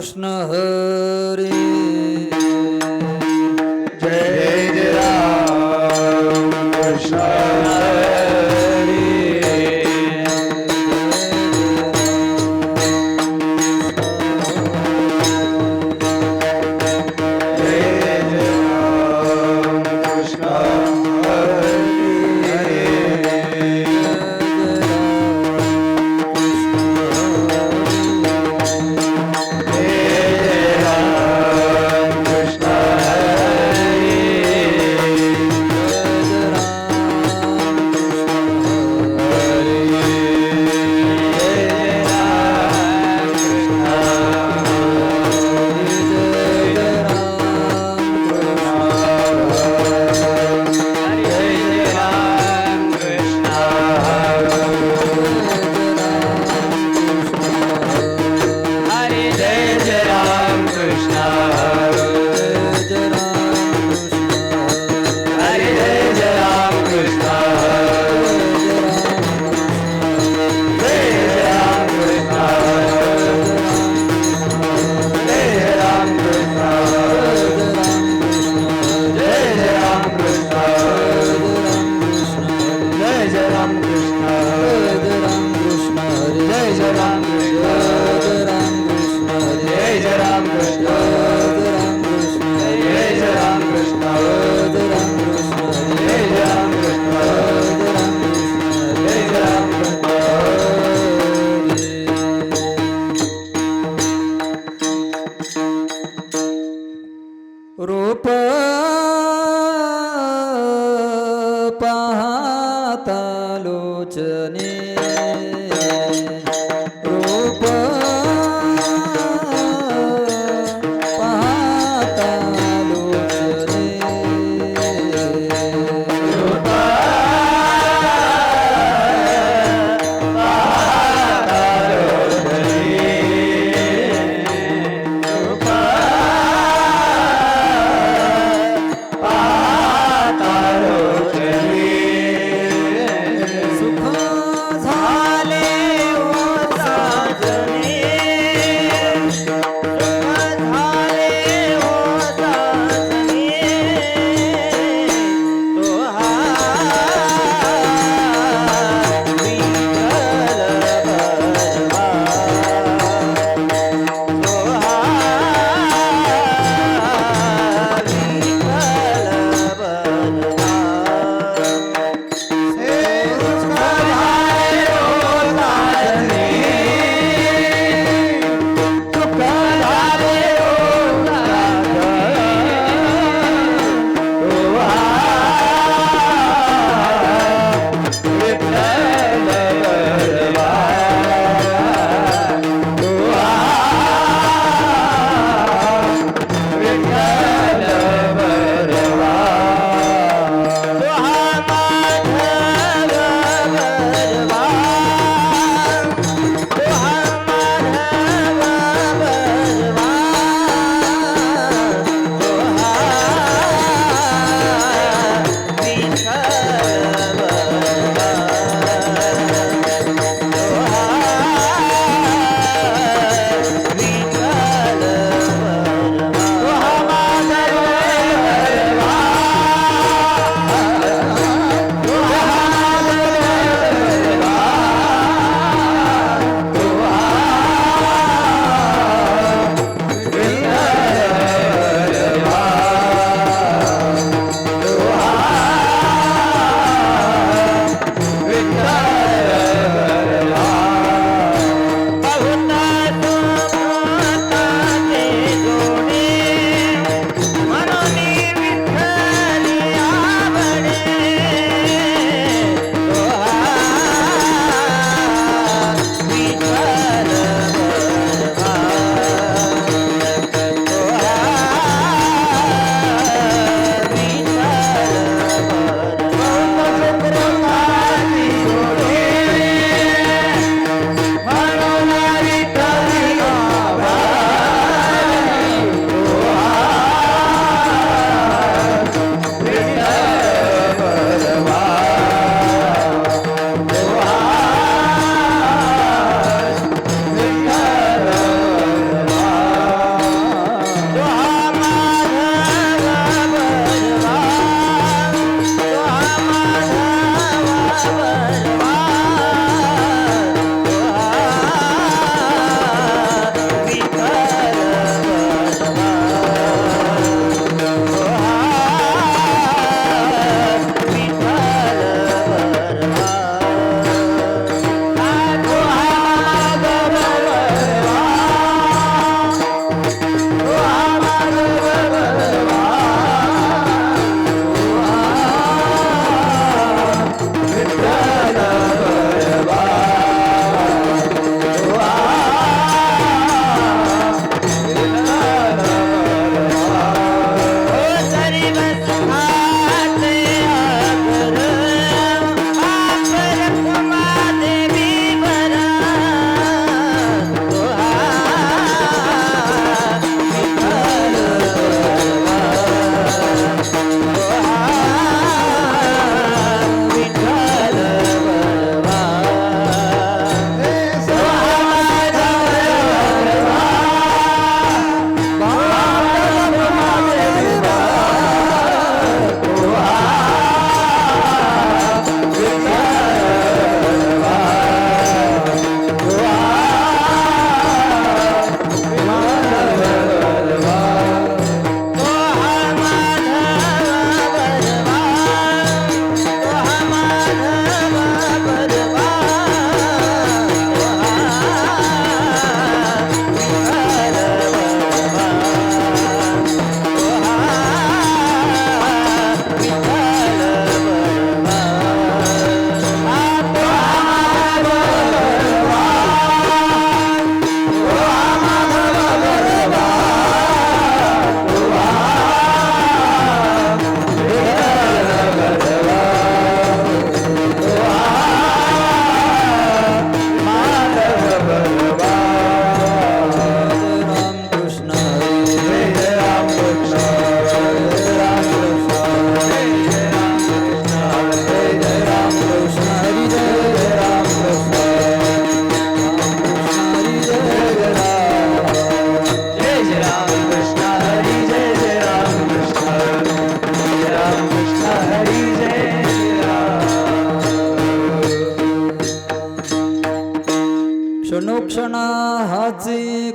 कृष्ण हरी जय राम कृष्ण हरी रूप पाहता लोचने रूप पाहता लोचने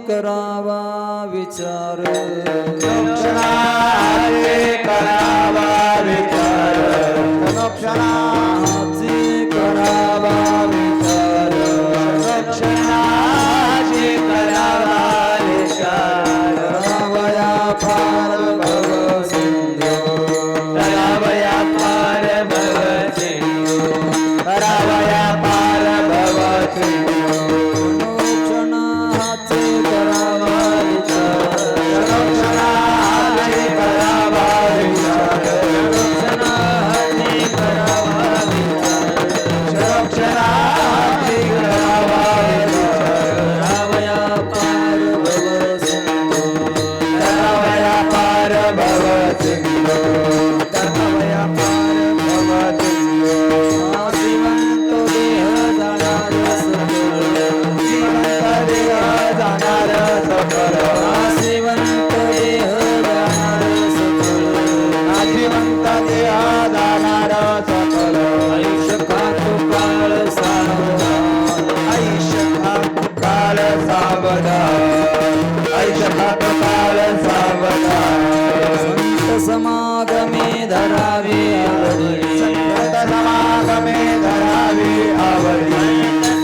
करावा विचार क्षणाचे करावा विचार क्षणाचे करावा विचार क्षणाचे करावा विचार करावया फार भव सिंधू करावया पार भव सिंधू करावया पार भव सिंधू क्षणाचे करावा विचार क्षणाचे करावा विचार क्षणाचे करावा विचार क्षणाचे करावा विचार करावया पार भव सिंधू करावया पार भव सिंधू करावया पार भव सिंधू श्रीमंत देह जाणार सकळ जाणार सफर श्रीमंत देह जाणार सकळ नाशिवंत देह जाणार सफल आयुष्य खातो काळ सावधान आयुष्य खात काल सावधान आयुष्य खात काल सावधान संत समागमे धरावे आवडी संत समागमे धरावी आवडी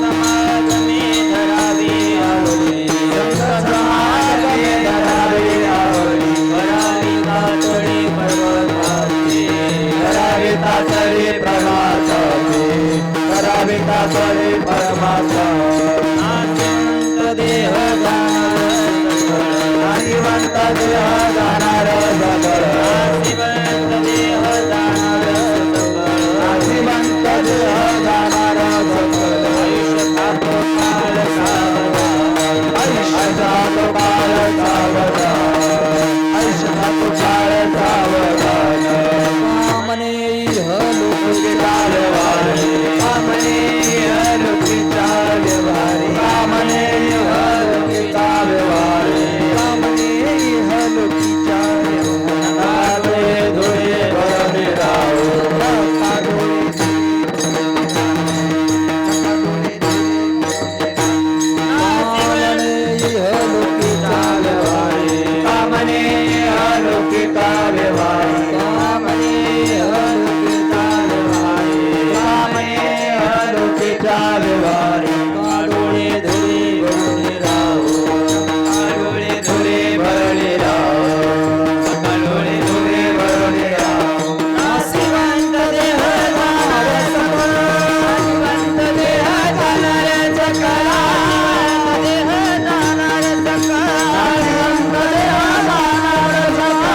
समागमे धरावे आवडी संत समागमे धरावी आवडी करावी तातडी पर्वताची करावी तातडी प्रमाताची करावी तातडी परमाता नाशिवंत देह जाणार सकळ नाशिवंत देह जाणार सकळ नाशिवंत देह जाणार सकळ नाशिवंत देह जाणार सकळ आयुष्य खातो काळ सावधान आयुष्यात काळ सावधान आयुष्यात काळ सावधान कामने इह लोके काल वारे कामने हलुकीचा व्यवहारे कामने हलुकीचा व्यवहारे कामने हलुकीचा व्यवहारे धुळे भरणे राहो कामने इह लोकेचा व्यवहारे कामने हलुकीचा व्यवहारे कामने इह लोकेचा व्यवहारे कामने हलुकीचा व्यवहारे काडोळे धुळे भरुणे राहो काडोळे धुळे भरणे राहो काडोळे धुळे भरणे राहो नाशिवंत देह जाणार सकळ नाशिवंत देह जाणार सकळ देह जाणार सकळ नाशिवंत देह जाणार सकळ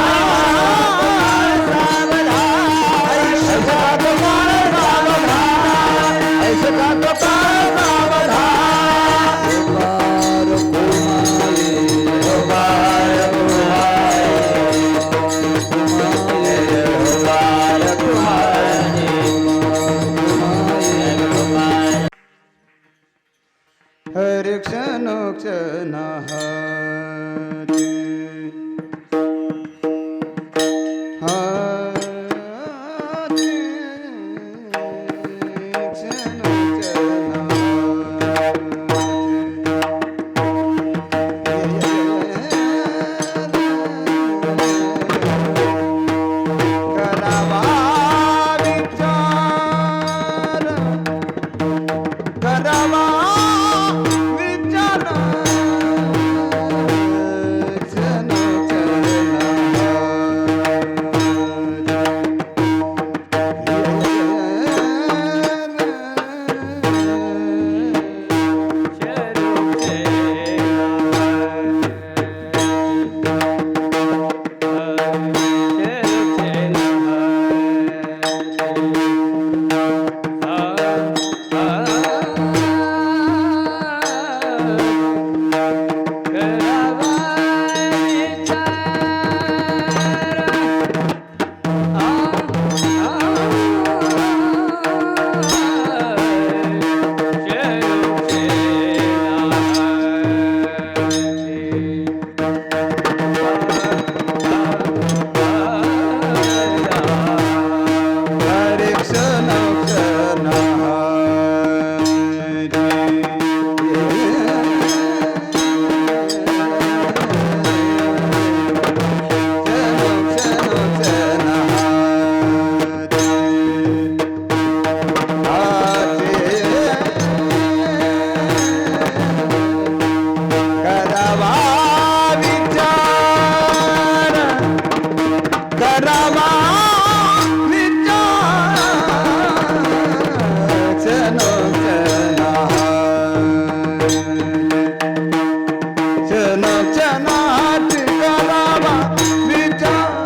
आयुष्यात काळ सावधान आयुष्यात काळ सावधान पार कुमाये बाळ कुमारे बाळ कुमारे हर क्षण क्षण करावा विचार करावा विचार क्षण क्षण करावा विचार क्षणोक्षणा क्षणात करावा विचार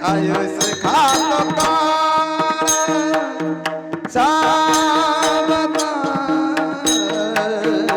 आयुष खातो का सावधान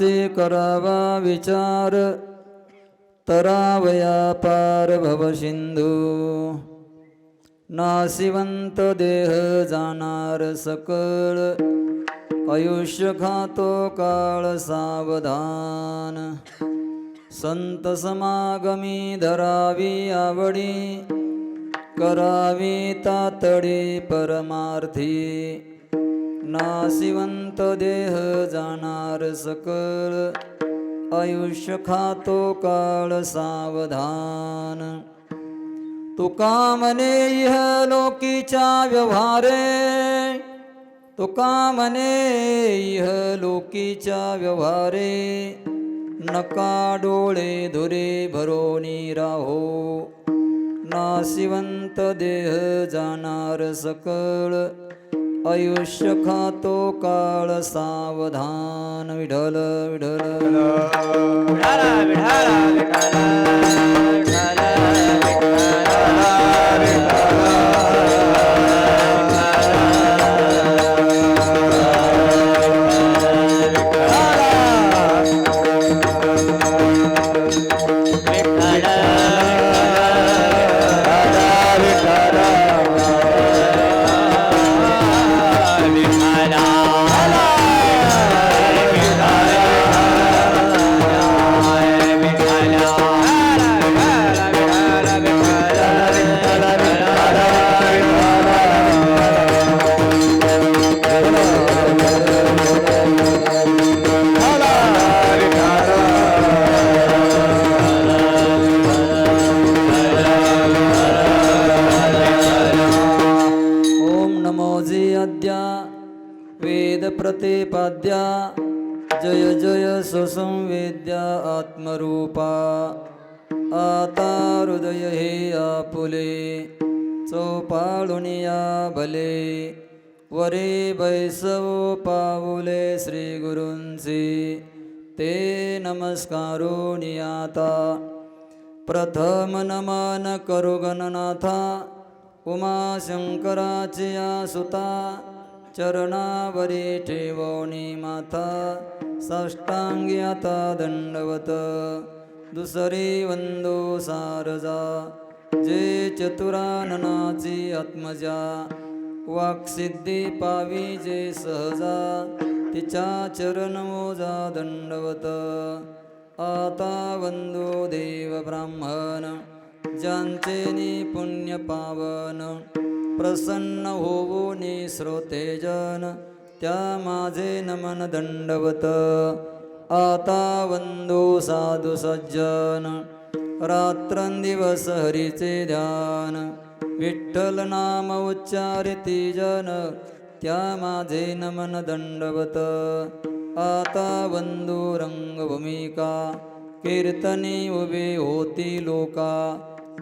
मनाचे करावा विचार तरावया पार भवसिंधू नाशिवंत देह जाणार सकळ आयुष्य खातो काळ सावधान संत समागमी धरावी आवडी करावी तातडी परमार्थी नाशिवंत देह जाणार सकळ आयुष्य खातो काळ सावधान तुका म्हणे इह लोकीच्या व्यवहारे तुका म्हणे इह लोकीच्या व्यवहारे नका डोळे धुरे भरोनी राहो नाशिवंत देह जाणार सकळ आयुष्य खातो काळ सावधान विठ्ठल विठ्ठल विठाला विठाला विठाला प्रतिपाद्या जय जय सुसंवेद्या आत्मरूपा आता हृदय हे आपुले चौपाळुनिया भले वरे बैसव पाऊले श्री गुरूंचे ते नमस्कारो नियाता प्रथम नमन करू गणनाथा उमाशंकराची सुता चरणावरी ठेवणी माथा साष्टांगी आता दंडवत दुसरी वंदो सारजा जे चतुराननाची आत्मजा वाक्सिद्धी पावी जे सहजा तिच्या चरण मोजा दंडवत आता वंदो देव ब्राह्मण ज्यांचे नि पुण्य पावन प्रसन्न होवो नि श्रोतेजन त्या माझे नमन दंडवत आता वंदो साधु सज्जन रात्रंदिवस हरीचे ध्यान विठ्ठल नाम उच्चारिती जन त्या माझे नमन दंडवत आता वंदो रंगभूमिका कीर्तनी उभे होती लोका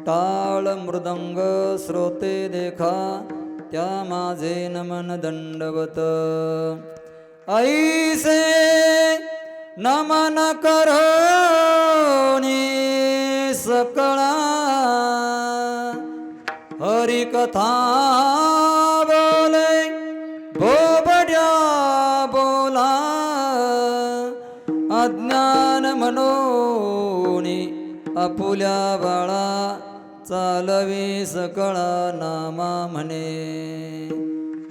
टाळ मृदंग श्रोते देखा त्या माझे नमन दंडवत ऐसे नमन करोनी सकळा हरिकथा बोले बोबड्या बोला अज्ञान मनोनी आपुल्या बाळा चालवी सकळा नामा म्हणे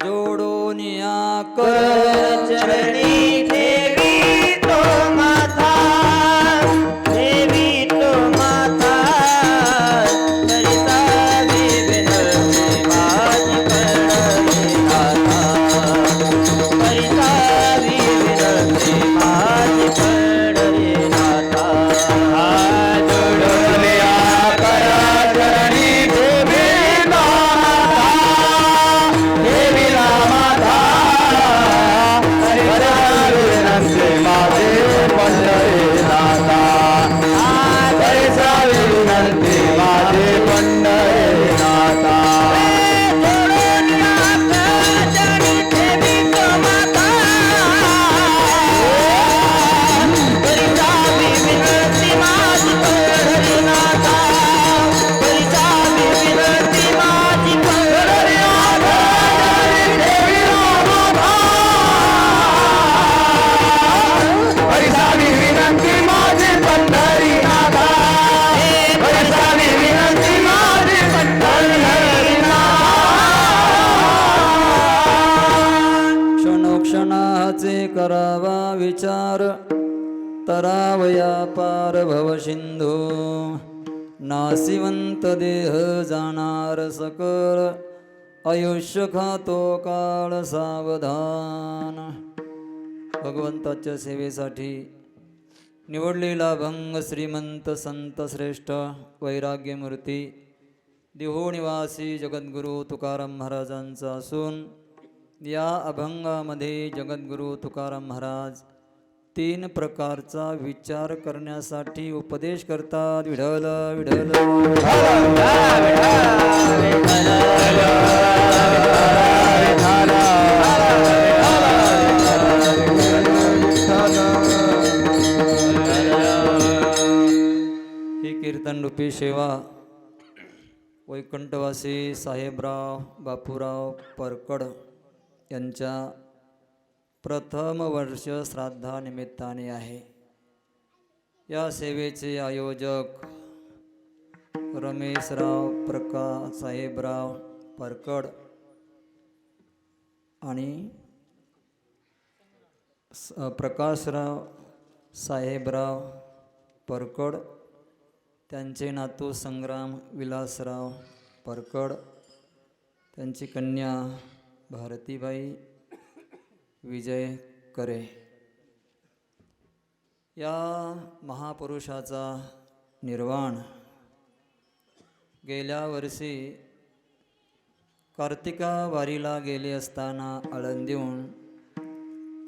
जोडोनिया कर चरणी देवी तो माता देवी तो माता करिता विनती माझी करणी नाथा करिता विनती माझी करणी नाथा जोडोनिया कर चरणी देवी तो माता देवी माता तरावया पार भवसिंधू नासिवंत देह जाणार सकळ आयुष्य खातो काळ सावधान. भगवंताच्या सेवेसाठी निवडलेला भंग श्रीमंत संत श्रेष्ठ वैराग्यमूर्ती देहू निवासी जगद्गुरू तुकाराम महाराजांचा असून या अभंगामध्ये जगद्गुरू तुकाराम महाराज 3 प्रकारचा विचार करण्यासाठी उपदेश करतात. विढल विढल ही कीर्तन रूपी सेवा वैकुंठवासी साहेबराव बापूराव परकड यांच्या प्रथम वर्ष श्राद्धानिमित्ताने आहे. या सेवेचे आयोजक रमेशराव साहेबराव परकड आणि प्रकाशराव साहेबराव परकड, त्यांचे नातू संग्राम विलासराव परकड, त्यांची कन्या भारतीबाई विजय करे. या महापुरुषाचा निर्वाण गेल्या वर्षी कार्तिका वारीला गेले असताना आळंदीहून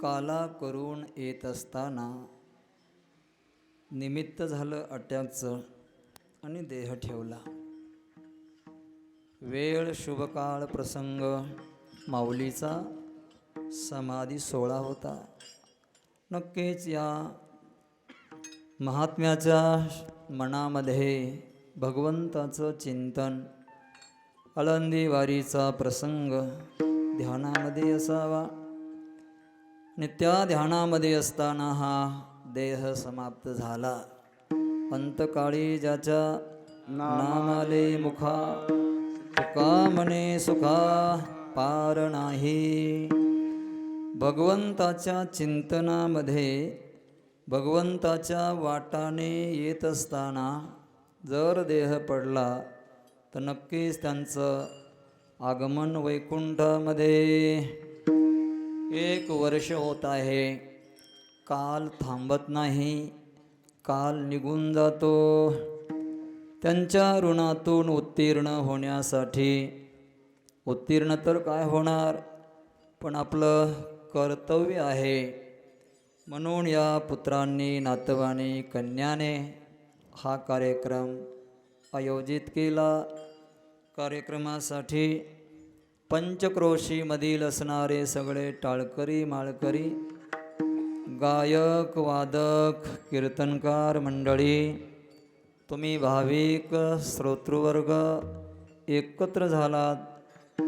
काला करून येत असताना निमित्त झालं अटॅकचं आणि देह ठेवला. वेळ शुभकाळ प्रसंग माऊलीचा समाधी सोहळा होता. नक्कीच या महात्म्याच्या मनामध्ये भगवंताचं चिंतन, आळंदी वारीचा प्रसंग ध्यानामध्ये असावा आणि त्या ध्यानामध्ये असताना हा देह समाप्त झाला. अंतकाळी ज्याच्या नामाले मुखा तुका म्हणे सुखा पार नाही. भगवंताच्या चिंतनामध्ये भगवंताच्या वाटाने येत असताना जर देह पडला तर नक्कीच त्यांचं आगमन वैकुंठामध्ये. 1 वर्ष होत आहे. काल थांबत नाही, काल निघून जातो. त्यांच्या ऋणातून उत्तीर्ण होण्यासाठी, उत्तीर्ण तर काय होणार, पण आपलं कर्तव्य आहे म्हणून या पुत्रांनी, नातवाने, कन्याने हा कार्यक्रम आयोजित केला. कार्यक्रमासाठी पंचक्रोशीमधील असणारे सगळे टाळकरी माळकरी, गायक वादक कीर्तनकार मंडळी, तुम्ही भाविक श्रोतृवर्ग एकत्र झालात.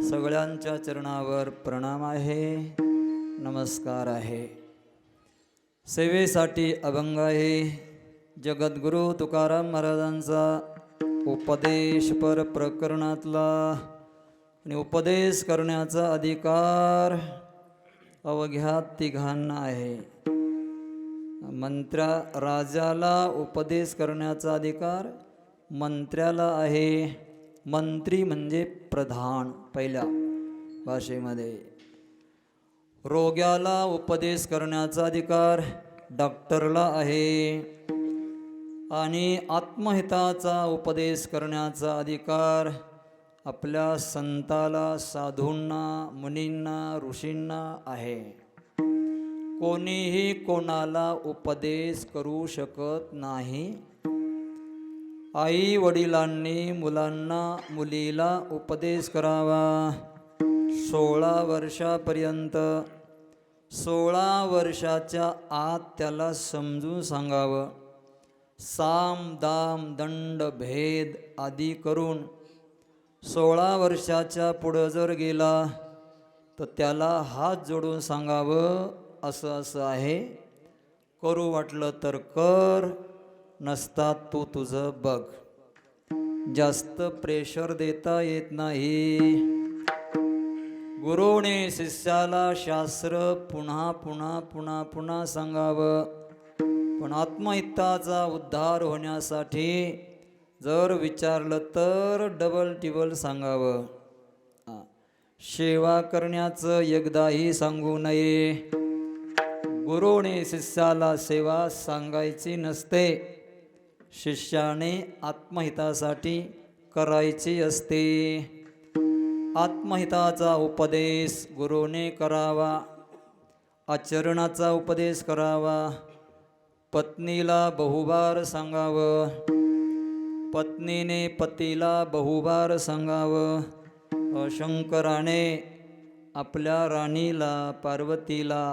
सगळ्यांच्या चरणावर प्रणाम आहे, नमस्कार आहे. सेवेसाठी अभंग आहे जगद्गुरू तुकाराम महाराजांचा उपदेशपर प्रकरणातला. आणि उपदेश करण्याचा अधिकार अवघ्या 3घांना आहे. राजाला उपदेश करण्याचा अधिकार मंत्र्याला आहे. मंत्री म्हणजे प्रधान पहिल्या भाषेमध्ये. रोग्याला उपदेश करण्याचा अधिकार डॉक्टरला आहे. आणि आत्महिताचा उपदेश करण्याचा अधिकार आपल्या संताला, साधूंना, मुनींना, ऋषींना आहे. कोणीही कोणाला उपदेश करू शकत नाही. आई वडिलांनी मुलीला उपदेश करावा. 16 वर्षापर्यंत, 16 वर्षाच्या आत त्याला समजून सांगावं. साम दाम दंड भेद आदी करून 16 वर्षाच्या पुढं जर गेला तर त्याला हात जोडून सांगावं, असं असं आहे, करू वाटलं तर कर, नसता तू तुझं बघ. जास्त प्रेशर देता येत नाही. गुरुने शिष्याला शास्त्र पुन्हा पुन्हा पुन्हा पुन्हा सांगावं, पण आत्महिताचा उद्धार होण्यासाठी जर विचारलं तर डबल टिबल सांगावं. सेवा करण्याचं एकदाही सांगू नये. गुरुने शिष्याला सेवा सांगायची नसते, शिष्याने आत्महितासाठी करायची असते. आत्महिताचा उपदेश गुरुने करावा, आचरणाचा उपदेश करावा. पत्नीला बहुबार सांगावं, पत्नीने पतीला बहुबार सांगावं. शंकराने आपल्या राणीला पार्वतीला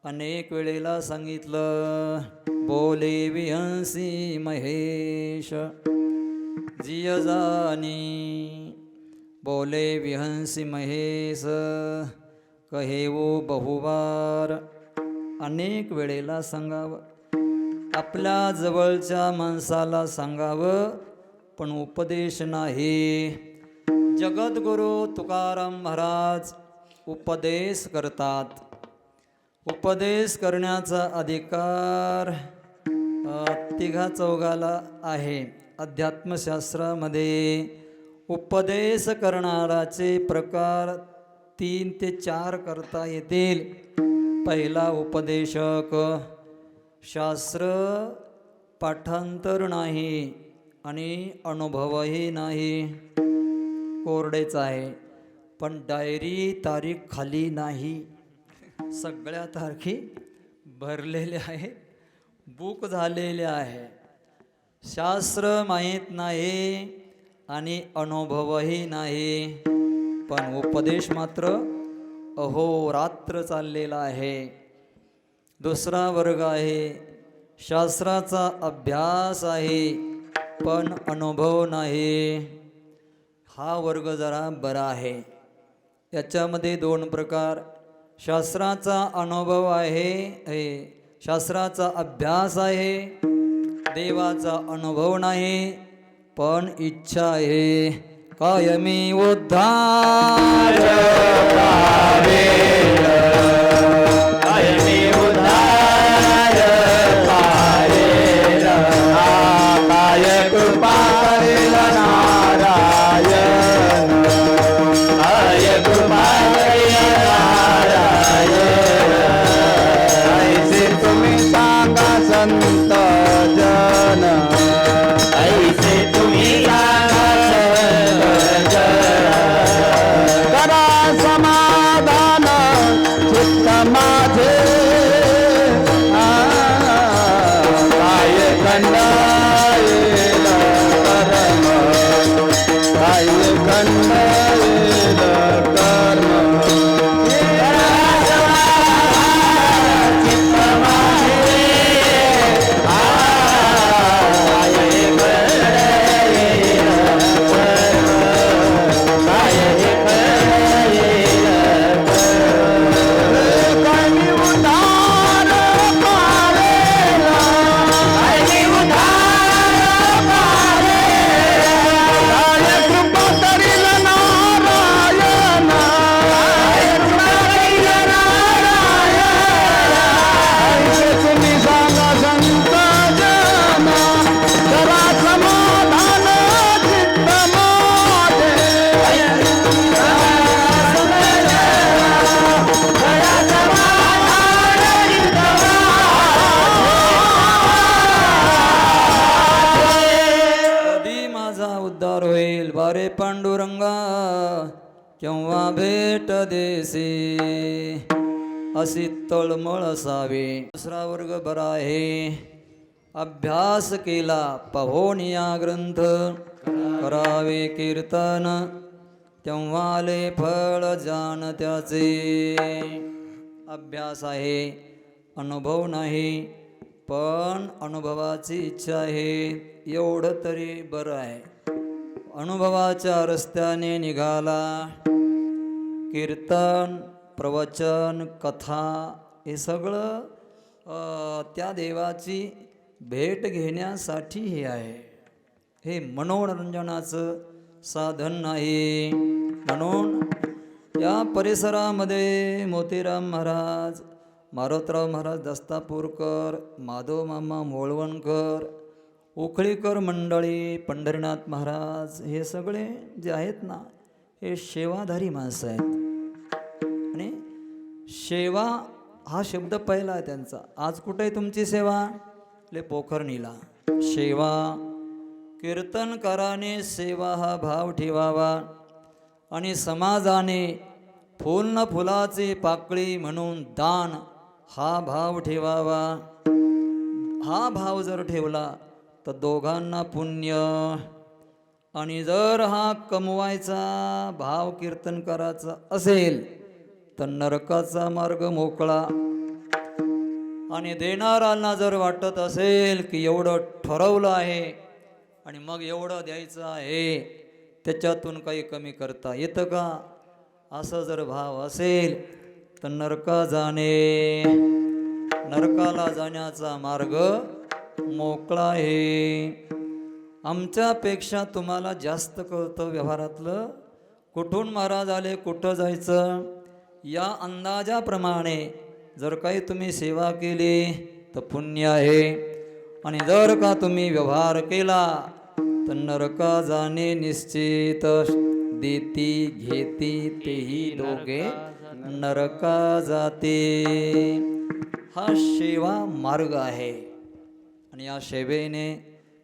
अनेक वेळेला सांगितलं, बोले विहंसी महेश जिय जानी. बोले विहंसी महेश कहेवो बहुबार. अनेक वेळेला सांगावं. आपल्या जवळच्या माणसाला सांगावं, पण उपदेश नाही. जगद्गुरु तुकाराम महाराज उपदेश करतात. उपदेश करण्याचा अधिकार तिघा चौघाला आहे. अध्यात्मशास्त्रामध्ये उपदेश करणाराचे प्रकार 3 ते 4 करता येतील. पहिला उपदेशक, शास्त्र पाठांतर नाही आणि अनुभवही नाही, कोरडेच आहे. पण डायरी तारीख खाली नाही, सगळ्या तारखी भरलेल्या आहेत, बुक झालेल्या आहे. शास्त्र माहीत नाही आणि अनुभवही नाही, पण उपदेश मात्र अहोरात्र चाललेला आहे. दुसरा वर्ग आहे, शास्त्राचा अभ्यास आहे पण अनुभव नाही. हा वर्ग जरा बरा आहे. याच्यामध्ये 2 प्रकार, शास्त्राचा अनुभव आहे, शास्त्राचा अभ्यास आहे, देवाचा अनुभव नाही पण इच्छा आहे. कायमी उद्धार पावेल, कायमी उद्धार पावेल. काय कृपा करेल नारायण, काय कृपा करेल नारायण. ऐसे तुम्ही सांगा संत जन, ऐसे तुम्ही सांगा संत जन. करा समाधान चित्त माझे. काय खंडाळेल कर्म, काय खंडाळेल कर्म. उद्धार होईल. बारे पांडुरंगा केव्हा भेट देसी, अशी तळमळ असावी. दुसरा वर्ग बरा आहे, अभ्यास केला पाहोन या ग्रंथ, करावे कीर्तन तेव्हा आले फळ जाण त्याचे. अभ्यास आहे, अनुभव नाही, पण अनुभवाची इच्छा आहे. एवढं तरी बरं आहे. अनुभवाच्या रस्त्याने निघाला. कीर्तन, प्रवचन, कथा हे सगळं त्या देवाची भेट घेण्यासाठी हे आहे. हे मनोरंजनाचं साधन नाही. म्हणून या परिसरामध्ये मोतीराम महाराज मारुतराव महाराज दस्तापूरकर, माधव मामा मोळवणकर, उखळीकर मंडळी, पंढरीनाथ महाराज, हे सगळे जे आहेत ना, हे सेवाधारी माणसं आहेत. आणि सेवा हा शब्द पहिला आहे त्यांचा. आज कुठे आहे तुमची सेवा? ले पोखरणीला सेवा. कीर्तनकाराने सेवा हा भाव ठेवावा आणि समाजाने फुल न फुलाची पाकळी म्हणून दान हा भाव ठेवावा. हा भाव जर ठेवला तर दोघांना पुण्य. आणि जर हा कमवायचा भाव कीर्तनकाराचा असेल तर नरकाचा मार्ग मोकळा. आणि देणाऱ्यांना जर वाटत असेल की एवढं ठरवलं आहे आणि मग एवढं द्यायचं आहे, त्याच्यातून काही कमी करता येतं का? असं जर भाव असेल तर नरकाला जाण्याचा मार्ग मोकळा आहे. आमच्यापेक्षा तुम्हाला जास्त कळतं व्यवहारातलं. कुठून महाराज आले, कुठं जायचं, या अंदाजाप्रमाणे जर काही तुम्ही सेवा केली तर पुण्य आहे. आणि जर का तुम्ही व्यवहार केला तर नरका जाणे निश्चित. देती घेती तेही दोघे नरका जाते. हा सेवा मार्ग आहे. आणि या सेवेने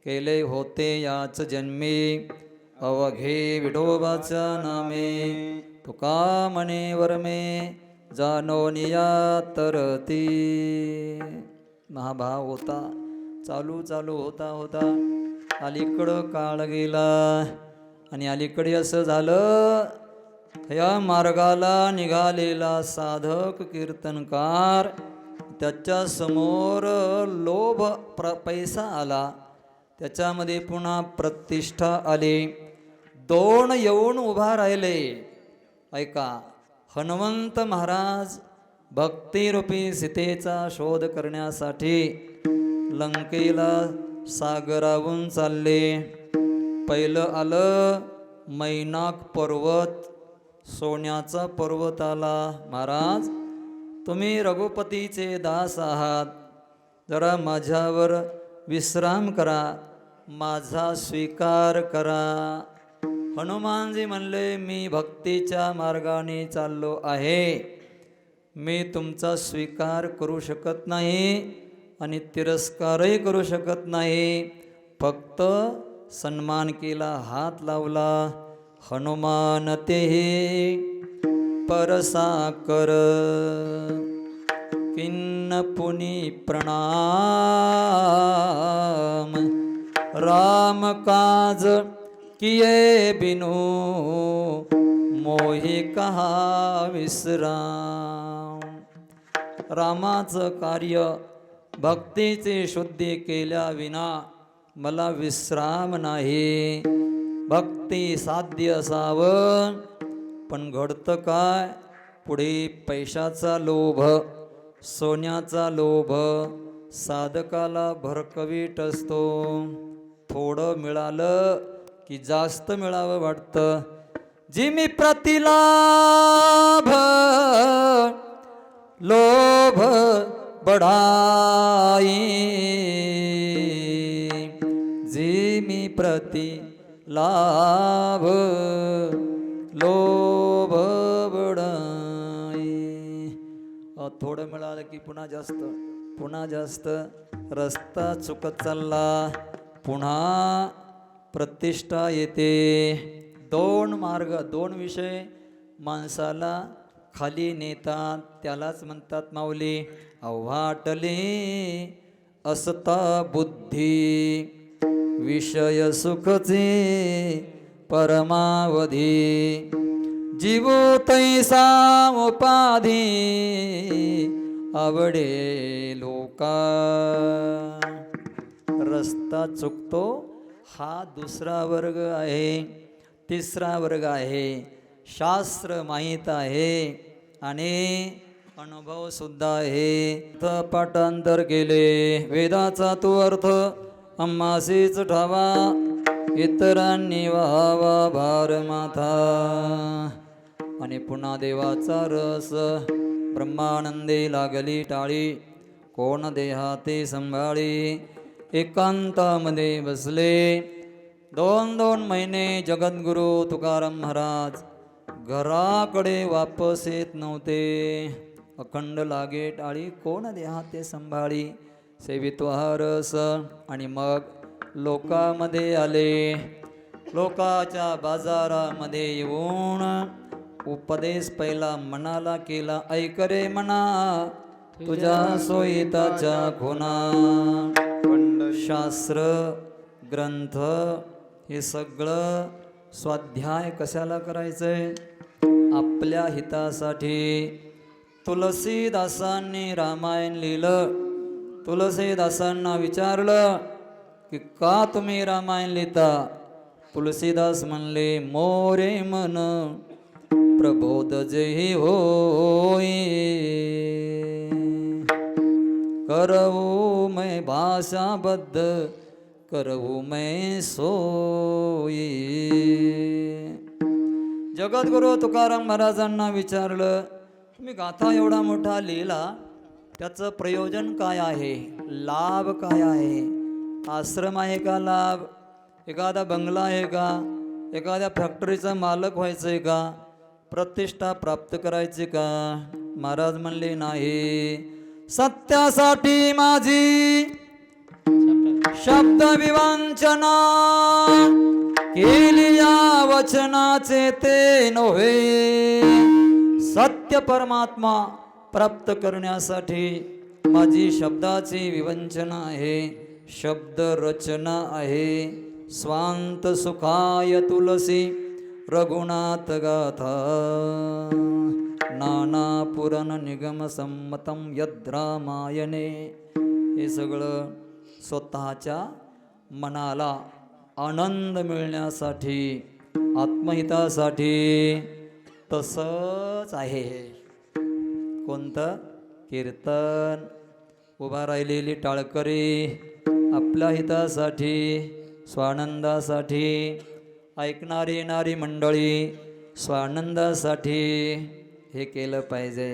केले होते याच जन्मी, अवघे विठोबाच्या नामे. तुका म्हणे वरमे जानोनिया तरती. महाभाव होता, चालू होता अलीकडं काळ गेला. आणि अलीकडे असं झालं, या मार्गाला निघालेला साधक कीर्तनकार, त्याच्या समोर लोभ पैसा आला, त्याच्यामध्ये पुन्हा प्रतिष्ठा आली. दोन येऊन उभा राहिले. ऐका, हनुमंत महाराज भक्तिरूपी सीतेचा शोध करण्यासाठी लंकेला सागरावून चालले. पहिलं आलं मैनाक पर्वत, सोन्याचा पर्वत आला. महाराज, तुम्ही रघुपतीचे दास आहात, जरा माझ्यावर विश्राम करा, माझा स्वीकार करा. हनुमानजी म्हणले, मी भक्तीच्या मार्गाने चाललो आहे, मी तुमचा स्वीकार करू शकत नाही आणि तिरस्कारही करू शकत नाही. फक्त सन्मान केला, हात लावला. हनुमान तेही परसाकर, किन्न पुनि प्रणाम. राम काज किए बिनु मोहि कहा विश्राम. रामाचं कार्य भक्तीची शुद्धी केल्या विना मला विश्राम नाही. भक्ती साध्य असावं, पण घडतं काय? पुढे पैशाचा लोभ, सोन्याचा लोभ साधकाला भरकवीट असतो. थोडं मिळालं की जास्त मिळावं वाटतं. जिमी प्रतिलाभ लोभ बढाई, जिमी प्रतिलाभ लोभ बढाई. थोडं मिळालं की पुन्हा जास्त. रस्ता चुकत चालला, पुन्हा प्रतिष्ठा येते. दोन मार्ग, दोन विषय माणसाला खाली नेतात. त्यालाच म्हणतात माऊली, अव्हाटले असता बुद्धी, विषय सुखचे परमावधी. जीवो तैसा उपाधी, आवडे लोका. रस्ता चुकतो हा दुसरा वर्ग आहे. तिसरा वर्ग आहे, शास्त्र माहीत आहे आणि अनुभव सुद्धा आहे. पाठांतर केले वेदाचा तो अर्थ आम्हासीच ठावा, इतरांनी व्हावा भार माथा. आणि पुन्हा देवाचा रस ब्रह्मानंदे लागली टाळी, कोण देहाते संभाळी. एकांतामध्ये बसले. 2 महिने जगद्गुरु तुकाराम महाराज घराकडे वापस येत नव्हते. अखंड लागे टाळी, कोण देहाते संभाळी. सेवित्वा रस आणि मग लोकामध्ये आले. लोकाच्या बाजारामध्ये येऊन उपदेश पहिला मनाला केला. ऐक रे मना, तुझ्या सोयीताच्या खुना. शास्त्र ग्रंथ हे सगळं स्वाध्याय कशाला करायचंय? आपल्या हितासाठी. तुलसीदासांनी रामायण लिहिलं. तुलसीदासांना विचारलं की का तुम्ही रामायण लिहिता? तुलसीदास म्हणले, मोरे मन प्रबोध जेही होई, करऊ मैं भाषाबद्ध, करऊ मैं सोई. जगद्गुरु तुकाराम महाराजांना विचारलं, तुम्ही गाथा एवढा मोठा लिहिला, त्याचं प्रयोजन काय आहे? लाभ काय आहे? आश्रम आहे का लाभ? एखादा बंगला आहे का? एखाद्या फॅक्टरीचा मालक व्हायचं आहे का? प्रतिष्ठा प्राप्त करायची का? महाराज म्हणले नाही. सत्यासाठी माझी शब्द विवांचना केली, या वचनाचे ते नव्हे. सत्य परमात्मा प्राप्त करण्यासाठी माझी शब्दाची विवंचना आहे, शब्द रचना आहे. स्वांत सुखाय तुलसी रघुनाथ गाथा, नाना पुराण निगम संमतम यद्रामायणे. हे सगळं स्वतःच्या मनाला आनंद मिळण्यासाठी, आत्महितासाठी. तसंच आहे कोणतं? कीर्तन. उभा राहिलेली टाळकरी आपल्या हितासाठी, स्वानंदासाठी. ऐकणारी येणारी मंडळी स्वानंदासाठी हे केलं पाहिजे.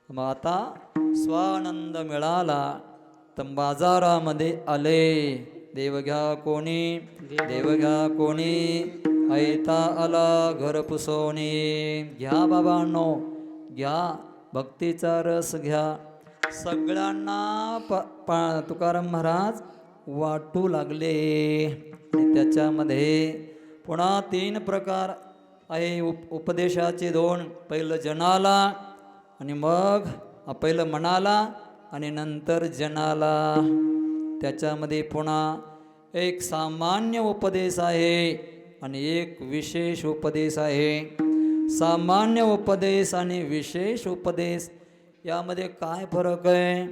मग आता स्वानंद मिळाला तर बाजारामध्ये आले. देव घ्या कोणी, देव घ्या कोणी, ऐता आला घर पुसवणी. घ्या बाबांनो, घ्या भक्तीचा रस घ्या. सगळ्यांना तुकाराम महाराज वाटू लागले. आणि त्याच्यामध्ये पुन्हा 3 प्रकार आहे उपदेशाचे. 2, पहिलं जनाला आणि मग पहिलं मनाला आणि नंतर जनाला. त्याच्यामध्ये पुन्हा एक सामान्य उपदेश आहे आणि एक विशेष उपदेश आहे. सामान्य उपदेश आणि विशेष उपदेश यामध्ये काय फरक आहे?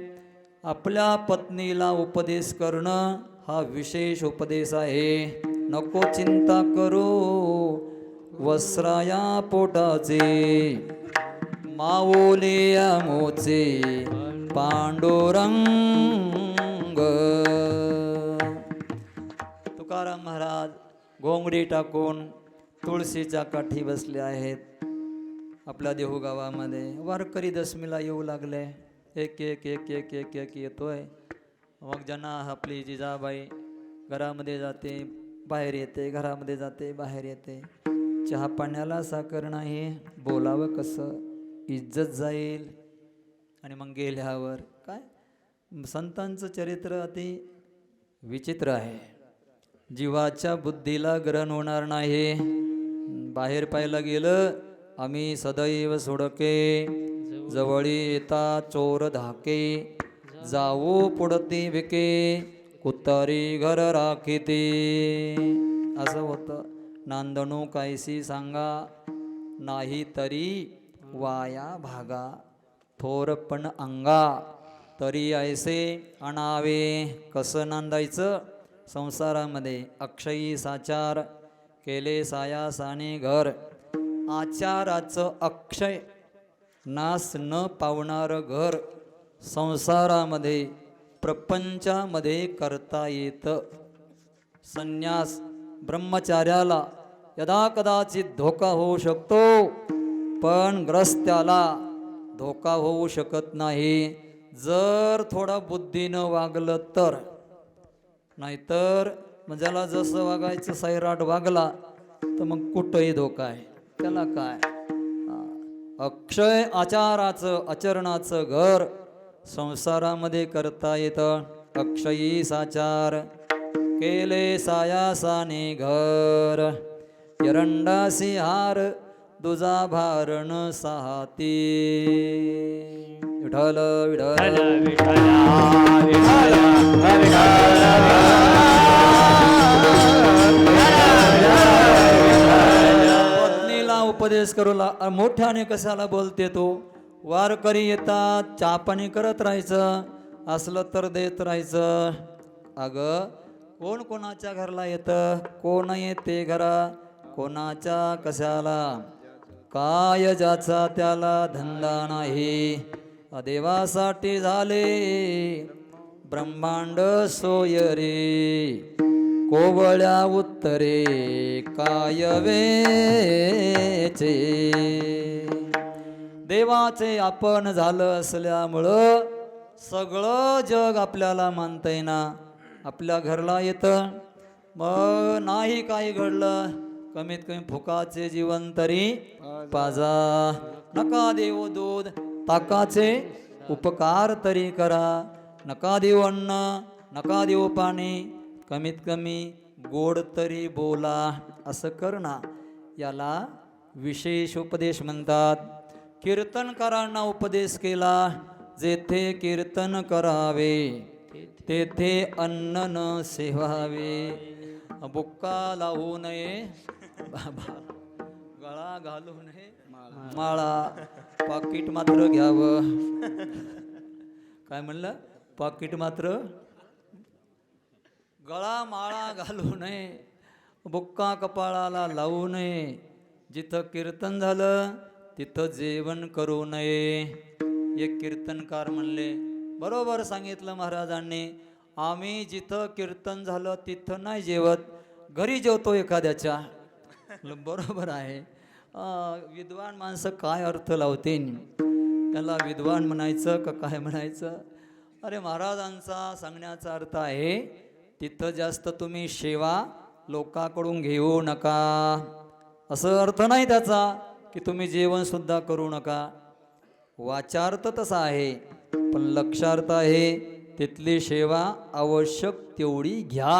आपल्या पत्नीला उपदेश करणं हा विशेष उपदेश आहे. नको चिंता करू वस्त्राया पोटाचे, माऊली मोचे पांडुरंग. तुकाराम महाराज घोंगडी टाकून तुळशीच्या काठी बसले आहेत आपल्या देहू गावामध्ये. वारकरी दशमीला येऊ लागले. एक एक एक एक एक एक येतोय. मग जना आपली जिजाबाई घरामध्ये जाते, बाहेर येते, घरामध्ये जाते, बाहेर येते. चहा पाण्याला साखर नाही, बोलावं कसं? इज्जत जाईल. आणि मग गेल्यावर काय? संतांचं चरित्र अति विचित्र आहे. जीवाच्या बुद्धीला ग्रहण होणार नाही. बाहेर पाहायला गेलं, आम्ही सदैव सोडके, जवळी येता चोर धाके, जाऊ पुढती विके, कुतारी घर राखीते. असं होतं. नांदणू कायसी सांगा, नाही तरी वाया भागा, थोरपण अंगा, तरी ऐसे आणावे. कसं नांदायचं? संसारामध्ये अक्षयी साचार केले सायासाने घर. आचाराचं अक्षय नास न पावणारं घर संसारामध्ये प्रपंचामध्ये करता येतं. संन्यास ब्रह्मचार्याला यदा कदाचित धोका होऊ शकतो, पण ग्रस्त्याला धोका होऊ शकत नाही जर थोडा बुद्धीनं वागलं तर. नाहीतर मग ज्याला जसं वागायचं सैराट वागला तर मग कुठंही धोका आहे, त्याला काय. अक्षय आचाराचं आचरणाचं घर संसारामध्ये करता येतं. अक्षयी साचार केले सायासाने घर, एरंडासी हार दुजा भारण साहाती. विठ्ठल विठ्ठल पत्नीला उपदेश करू मोठ्याने कशाला बोलते तू. वारकरी येतात, चहा पाणी करत राहायचं, असलं तर देत राहायचं. अगं कोण कोणाच्या घरला येतं, कोण येते घरा, कोणाच्या कशाला. काय ज्याचा त्याला धंदा नाही, देवासाठी झाले ब्रह्मांड सोय रे. कोवळ्या उत्तरे काय वेचे, देवाचे आपण झालं असल्यामुळं सगळं जग आपल्याला मानता येईना. आपल्या घरला येतं, मग नाही काही घडलं कमीत कमी फुकाचे जीवन तरी पाजा. नका देऊ दूध ताकाचे उपकार तरी करा. नका देऊ अन्न, नका देऊ पाणी, कमीत कमी गोड तरी बोला. असं करणं याला विशेष उपदेश म्हणतात. कीर्तनकारांना उपदेश केला, जेथे कीर्तन करावे तेथे अन्न न सेवावे. बुक्का लावू नये, गळा घालू नये माळा, पाकिट मात्र घ्यावं. काय म्हणलं, पाकिट मात्र, गळा माळा घालू नये, बुक्का कपाळाला लावू नये. जिथं कीर्तन झालं तिथं जेवण करू नये. एक कीर्तनकार म्हणले, बरोबर सांगितलं महाराजांनी, आम्ही जिथं कीर्तन झालं तिथं नाही जेवत, घरी जेवतो एखाद्याच्या. बरोबर आहे. विद्वान माणसं काय अर्थ लावतील, त्याला विद्वान म्हणायचं का काय म्हणायचं. अरे महाराजांचा सांगण्याचा अर्थ आहे, तिथं जास्त तुम्ही सेवा लोकांकडून घेऊ नका. असं अर्थ नाही त्याचा की तुम्ही जेवण सुद्धा करू नका. वाचार्थ तसा आहे, पण लक्षार्थ आहे तिथली सेवा आवश्यक तेवढी घ्या,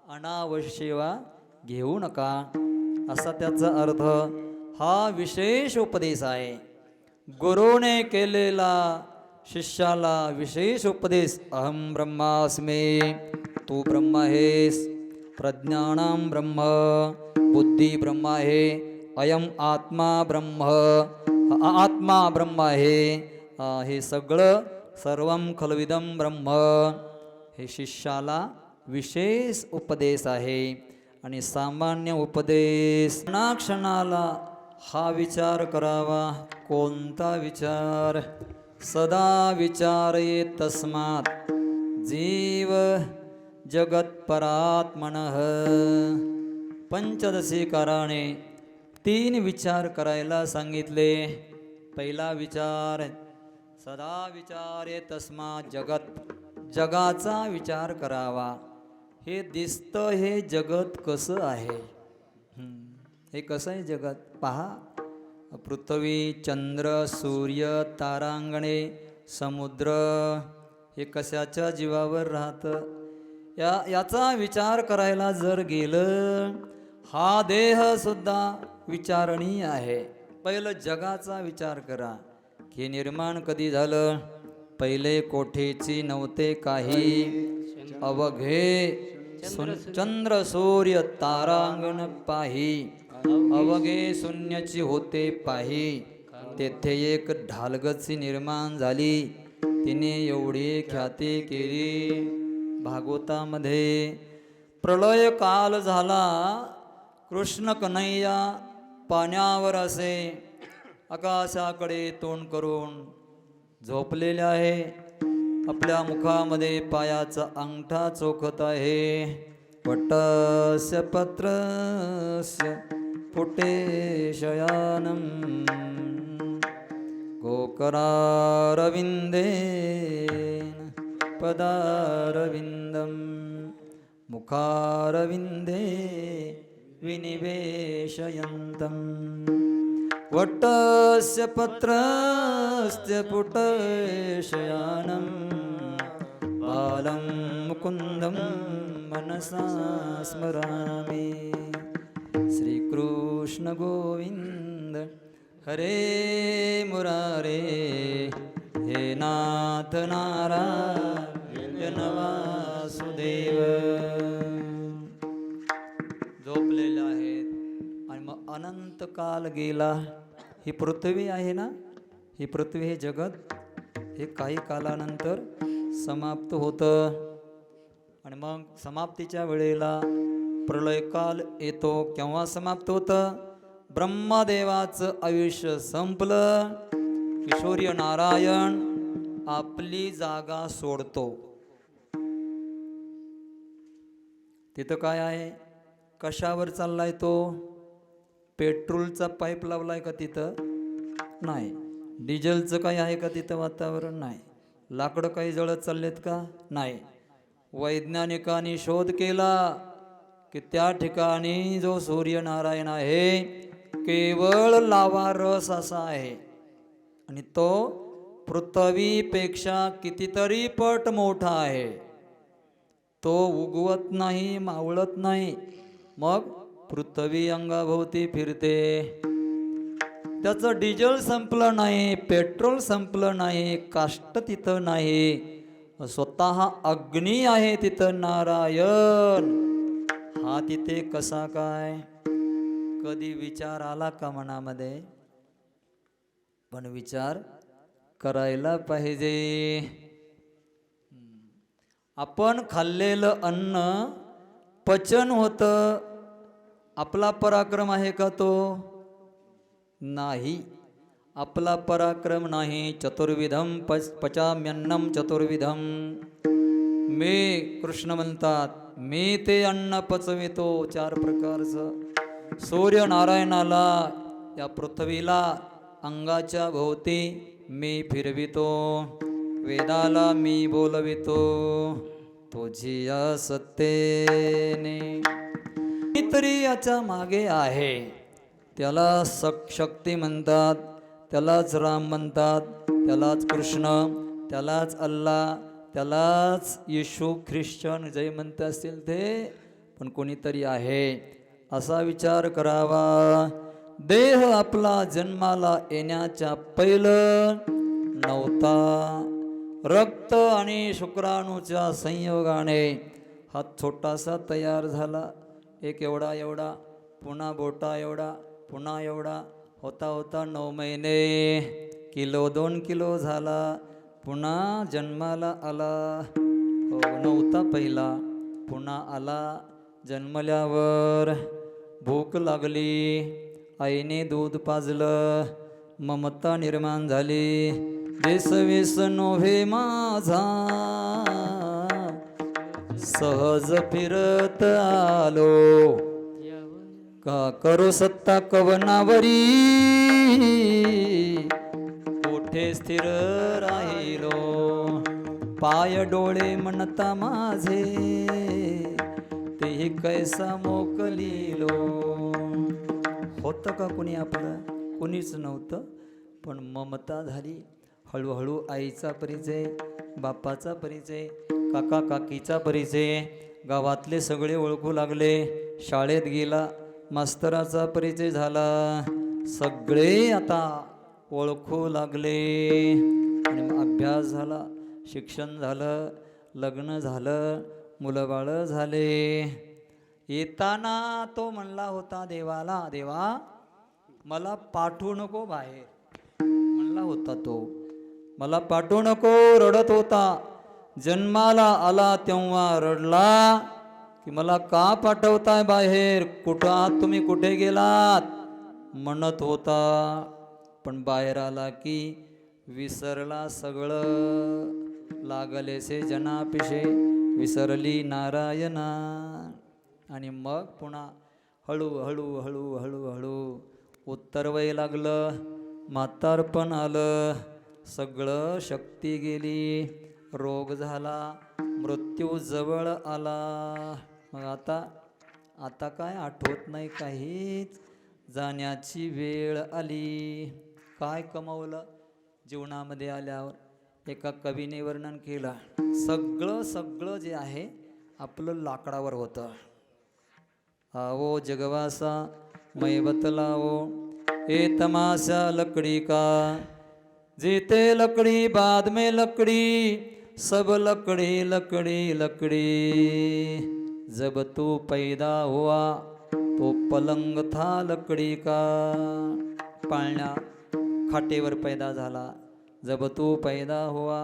अनावश्यक सेवा घेऊ नका, असा त्याचा अर्थ. हा विशेष उपदेश आहे. गुरुने केलेला शिष्याला विशेष उपदेश. अहम ब्रह्मास्मी, तू ब्रह्म आहेस. प्रज्ञानाम ब्रह्म, बुद्धी ब्रह्म आहे. अयम आत्मा ब्रह्म, आत्मा ब्रह्म आहे. हे सगळं सर्वम खलविदम ब्रह्म, हे शिष्याला विशेष उपदेश आहे. आणि सामान्य उपदेश, क्षणाला हा विचार करावा. कोणता विचार? सदा विचारे तस्मात् जीव जगत्परात्मनः. पंचदशीकाराने 3 विचार करायला सांगितले. पहिला विचार, सदा विचारे तस्मात् जगत, जगाचा विचार करावा. हे दिसतं हे जगत कसं आहे, हे कसं आहे जगत पहा. पृथ्वी, चंद्र, सूर्य, तारांगणे, समुद्र, हे कशाच्या जीवावर राहतं, याचा विचार करायला जर गेलं, हा देह सुद्धा विचारणीय आहे. पहिलं जगाचा विचार करा. हे निर्माण कधी झालं? पहिले कोठेची नव्हते काही, अवघे चंद्र सूर्य तारांगण पाही, अवघे शून्याची होते पाही. तेथे एक ढालगची निर्माण झाली, तिने एवढी ख्याती केली. भागवतामध्ये प्रलय काल झाला, कृष्ण कन्हैया पाण्यावर असे आकाशाकडे तोंड करून झोपलेले आहे. आपल्या मुखामध्ये पायाचा अंगठा चोखत आहे. वटस्य पत्रस्य फुटे शयानम, गोकरारविन्देन पदारविन्दं मुखारविन्दे विनिवेशयन्तं वट्टस्य पत्रस्य पुटशयानं बालं मुकुन्दं मनसा स्मरामि श्रीकृष्ण गोविन्द हरे मुरारे हे नाथ नारायण वासुदेव. झोपलेले आहेत आणि मग अनंत काल गेला. ही पृथ्वी आहे ना, ही पृथ्वी हे जगत हे काही कालानंतर समाप्त होतं आणि मग समाप्तीच्या वेळेला प्रलयकाल येतो. केव्हा समाप्त होतं? ब्रह्मदेवाचं आयुष्य संपलं की सूर्य नारायण आपली जागा सोडतो. तिथं काय आहे? कशावर चाललाय तो? पेट्रोलचा पाईप लावलाय का तिथं? नाही. डिझेलचं काही आहे का तिथं वातावरण? नाही. लाकडं काही जळत चाललेत का? नाही. वैज्ञानिकांनी शोध केला की त्या ठिकाणी जो सूर्यनारायण आहे केवळ लावा रस असा आहे आणि तो पृथ्वीपेक्षा कितीतरी पट मोठा आहे. तो उगवत नाही, मावळत नाही, मग पृथ्वी अंगाभोवती फिरते. त्याचं डिझेल संपलं नाही, पेट्रोल संपलं नाही, काष्ट तिथं नाही, स्वतः अग्नी आहे तिथं नारायण. हा तिथे कसा काय? कधी विचार आला का मनामध्ये? पण विचार करायला पाहिजे. आपण खाल्लेलं अन्न पचन होतं. आपला पराक्रम आहे का तो? नाही. आपला पराक्रम नाही. चतुर्विधम पचाम्यन्नम चतुर्विधम. मी कृष्ण म्हणतात मी ते अन्न पचवितो 4 प्रकारचं. सूर्यनारायणाला या पृथ्वीला अंगाच्या भोवती मी फिरवितो. वेदाला मी बोलवितो तुझी या सत्तेने. तरी याच्या मागे आहे. त्याला शक्ती म्हणतात, त्यालाच राम म्हणतात, त्यालाच कृष्ण, त्यालाच अल्लाह, त्यालाच येशू ख्रिश्चन जे म्हणत असतील ते, पण कोणीतरी आहे असा विचार करावा. देह आपला जन्माला येण्याच्या पहिलं नव्हता. रक्त आणि शुक्राणूच्या संयोगाने हा छोटासा तयार झाला. एक एवढा एवढा, पुन्हा बोटा एवढा, पुन्हा एवढा, होता होता 9 महिने, किलो 2 किलो झाला, पुन्हा जन्माला आला. हो, नव्हता पहिला, पुन्हा आला. जन्मल्यावर भूक लागली, आईने दूध पाजलं, ममता निर्माण झाली. देसवेस नोव्हे माझा, सहज फिरत आलो, का करो सत्ता कवनावरी, कोठे स्थिर राहिलो, पाय डोळे म्हणता माझे, तेही कैसा मोकलीलो. होतं का कुणी आपलं? कुणीच नव्हतं, पण ममता झाली. हळूहळू आईचा परिचय, बापाचा परिचय, काका काकीचा परिचय, गावातले सगळे ओळखू लागले. शाळेत गेला, मास्तराचा परिचय झाला, सगळे आता ओळखू लागले. आणि मग अभ्यास झाला, शिक्षण झालं, लग्न झालं, मुलं बाळं झाले. येताना तो म्हणला होता देवाला, देवा मला पाठवू नको बाहेर, म्हणला होता तो, मला पाठवू नको. रडत होता. जन्माला आला तेव्हा रडला की मला का पाठवताय बाहेर, कुठं आहात तुम्ही, कुठे गेलात म्हणत होता. पण बाहेर आला की विसरला सगळं. लागलेसे जनापिशे विसरली नारायणा. आणि मग पुन्हा हळूहळू हळूहळू हळू उत्तर वय लागलं. म्हातारपण आलं, सगळं शक्ती गेली, रोग झाला, मृत्यू जवळ आला. मग आता काय आठवत नाही काहीच, जाण्याची वेळ आली. काय कमवलं जीवनामध्ये आल्यावर? एका कवीने वर्णन केलं, सगळं जे आहे आपलं लाकडावर होतं. आवो जगवासा मै बतलावो, ए तमाशा लकड़ी का, जीते लकड़ी बाद में लकड़ी, सब लकड़ी लकड़ी लकड़ी. जब तू पैदा हुआ तो पलंग था लकड़ी का. पाळण्या खाटेवर पैदा झाला. जब तू पैदा हुआ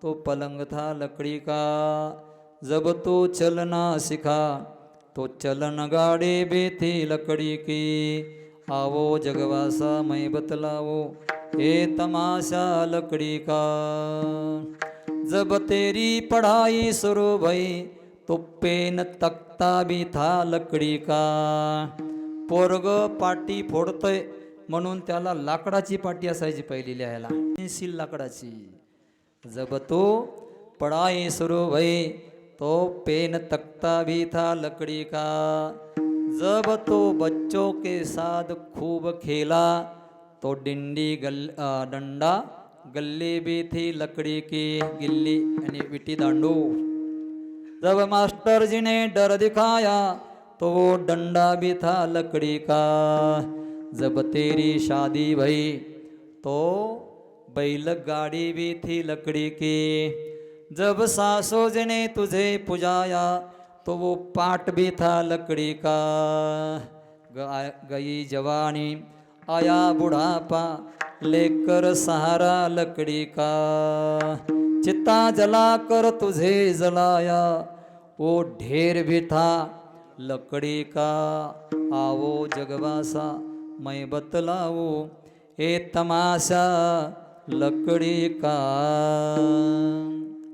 तो पलंग था लकड़ी का. जब तू चलना सिखा तो चलन गाड़ी भी थी लकड़ी की. आवो जगवासा मैं बतलाओ, ये तमाशा लकड़ी का. जब तेरी पढ़ाई शुरू भई तो पेन तख्ता भी था लकड़ी का. पोरग पाटी फोडतय म्हणून त्याला लाकडाची पाटी असायची पहिली लिहायला, पेन्सिल लाकडाची. जब तो पढ़ाई शुरू भई तो पेन तख्ता भी था लकड़ी का. जब तो बच्चों के साथ खूब खेला तो डंडा गल्ली भी थी लकड़ी की. गिल्ली आणि विटी दांडू. जब मास्टर जी ने डर दिखाया तो वो डंडा भी था लकड़ी का. जब तेरी शादी भई तो बैलगाड़ी भी थी लकड़ी की. जब सासू जी ने तुझे पुजाया तो वो पाट भी था लकड़ी का. गई जवानी आया बुढ़ापा लेकर सहारा लकड़ी का. चिता जलाकर तुझे जलाया वो ढेर भी था लकड़ी का. आवो जगवासा मैं बतलाओ, ए तमाशा लकड़ी का.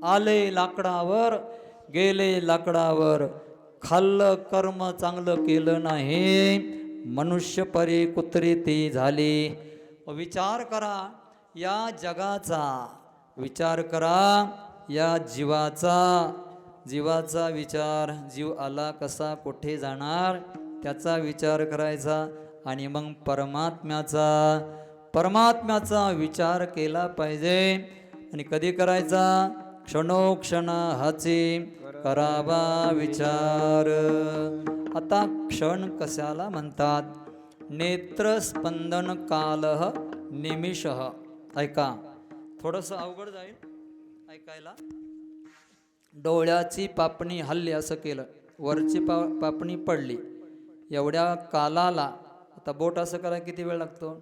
आले लाकडावर, गेले लाकडावर, खाल्लं कर्म चांगलं केलं नाही, मनुष्य परी कुत्री ती झाली. विचार करा या जगाचा, विचार करा या जीवाचा विचार. जीव आला कसा, कुठे जाणार, त्याचा विचार करायचा. आणि मग परमात्म्याचा विचार केला पाहिजे. आणि कधी करायचा? क्षणोक्षण हाची करावा विचार. आता क्षण कशाला म्हणतात? नेत्रस्पंदन कालः निमिषः. ऐका, थोडंसं अवघड जाईल ऐकायला. डोळ्याची पापणी हल्ली असं केलं, वरची पापणी पडली, एवढ्या कालाला, आता बोट असं करा किती वेळ लागतो,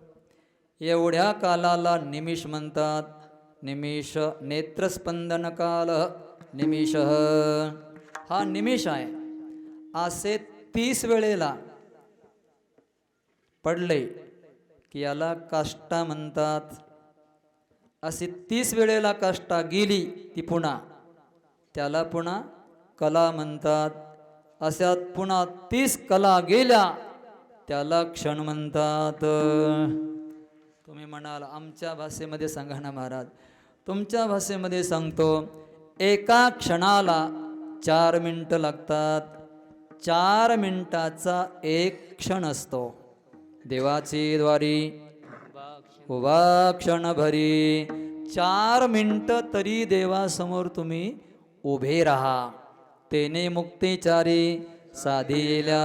एवढ्या कालाला निमिष म्हणतात. निमिष, नेत्रस्पंदन काल निमिष, हा निमिष आहे. असे 30 वेळेला पडले की याला काष्टा म्हणतात. अशी 30 वेळेला काष्टा गेली ती पुन्हा, त्याला पुन्हा कला म्हणतात. अशा पुन्हा 30 कला गेल्या त्याला क्षण म्हणतात. तुम्ही म्हणाल आमच्या भाषेमध्ये सांगा ना महाराज. तुमच्या भाषेमध्ये सांगतो, एका क्षणाला 4 मिनिटं लागतात. 4 मिनिटाचा एक क्षण असतो. देवाची द्वारी उभा क्षण भरी. 4 मिनिटं तरी देवासमोर तुम्ही उभे राहा. तेने मुक्तिचारी साधिल्या.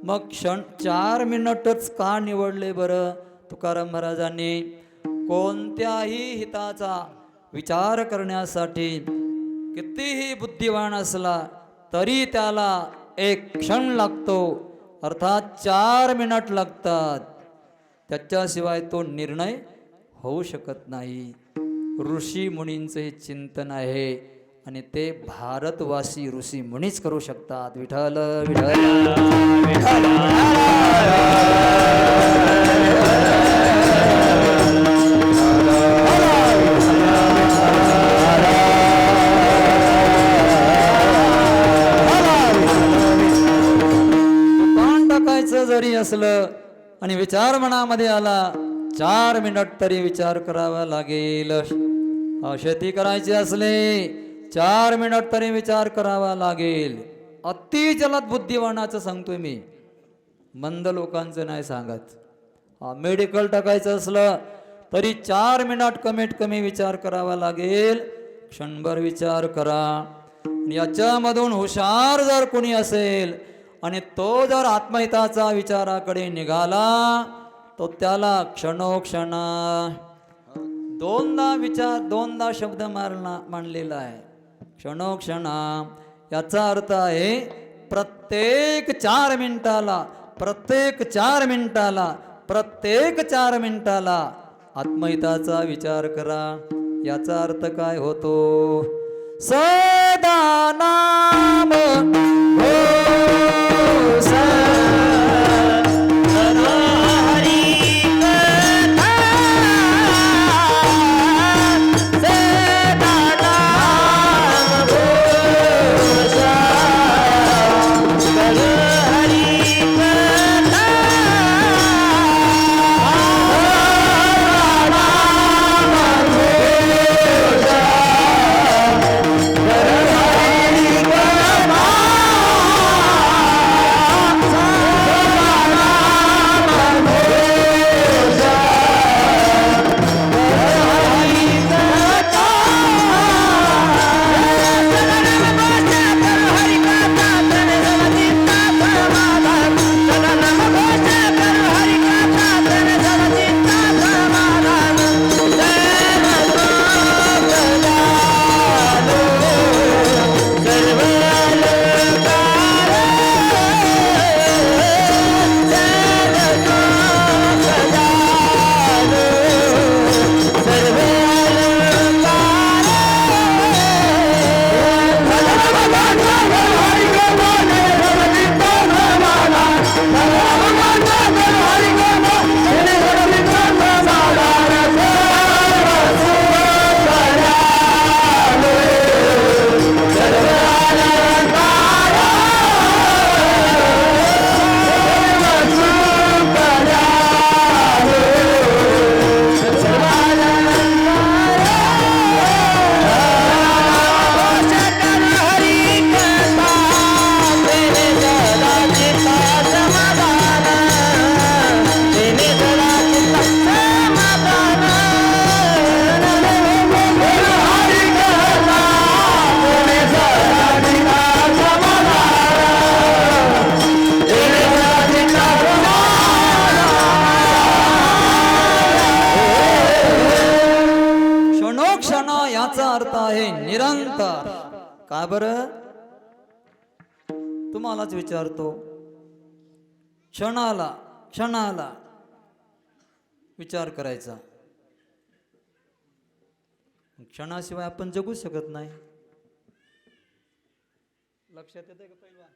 मग क्षण 4 मिनिटच का निवडले बरं? तुकाराम महाराजांनी कोणत्याही हिताचा विचार करण्यासाठी कितीही बुद्धिवान असला तरी त्याला एक क्षण लागतो, अर्थात 4 मिनिट लागतात. त्याच्याशिवाय तो निर्णय होऊ शकत नाही. ऋषी मुनींचे हे चिंतन आहे आणि ते भारतवासी ऋषी मुनीच करू शकतात. विठ्ठल विठ्ठल जरी असलं आणि विचार मनामध्ये आला, 4 मिनिट तरी विचार करावा लागेल. शेती करायची असले 4 मिनिट तरी विचार करावा लागेल. अति जलद बुद्धिवानाचं सांगतोय मी, मंद लोकांचं नाही सांगत. मेडिकल टाकायचं असलं तरी 4 मिनिट कमीत कमी विचार करावा लागेल. क्षणभर विचार करा. याच्यामधून हुशार जर कोणी असेल आणि तो जर आत्महिताचा विचाराकडे निघाला तो त्याला क्षणोक्षणा दोनदा शब्द मानलेला आहे. क्षणोक्षणा याचा अर्थ आहे प्रत्येक 4 मिनिटाला आत्महिताचा विचार करा. याचा अर्थ काय होतो? सदा नाम निरंतर. का बरं? तुम्हालाच विचारतो. क्षणाला विचार करायचा. क्षणाशिवाय आपण जगू शकत नाही. लक्षात येते का पहिला?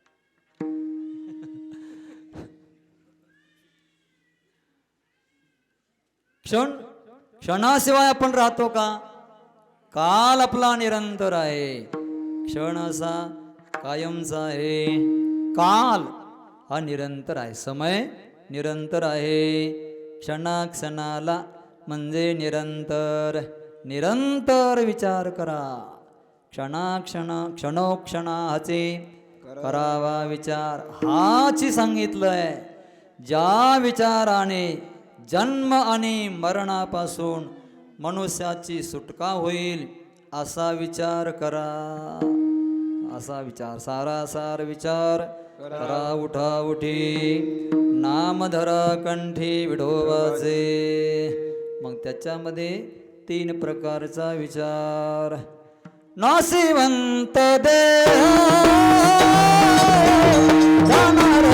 क्षणाशिवाय आपण राहतो का? काल आपला निरंतर आहे. क्षण असा कायमचा आहे. काल हा निरंतर आहे. समय निरंतर आहे. क्षणाक्षणाला म्हणजे निरंतर विचार करा. क्षणोक्षणाचे करावा विचार. हाची सांगितलंय. ज्या विचाराने जन्म आणि मरणापासून मनुष्याची सुटका होईल असा विचार करा. असा विचार, सारासार विचार करा. उठा उठी नाम धरा कंठी विठोबाचे. मग त्याच्यामध्ये 3 प्रकारचा विचार. नाशिवंत देह जाणार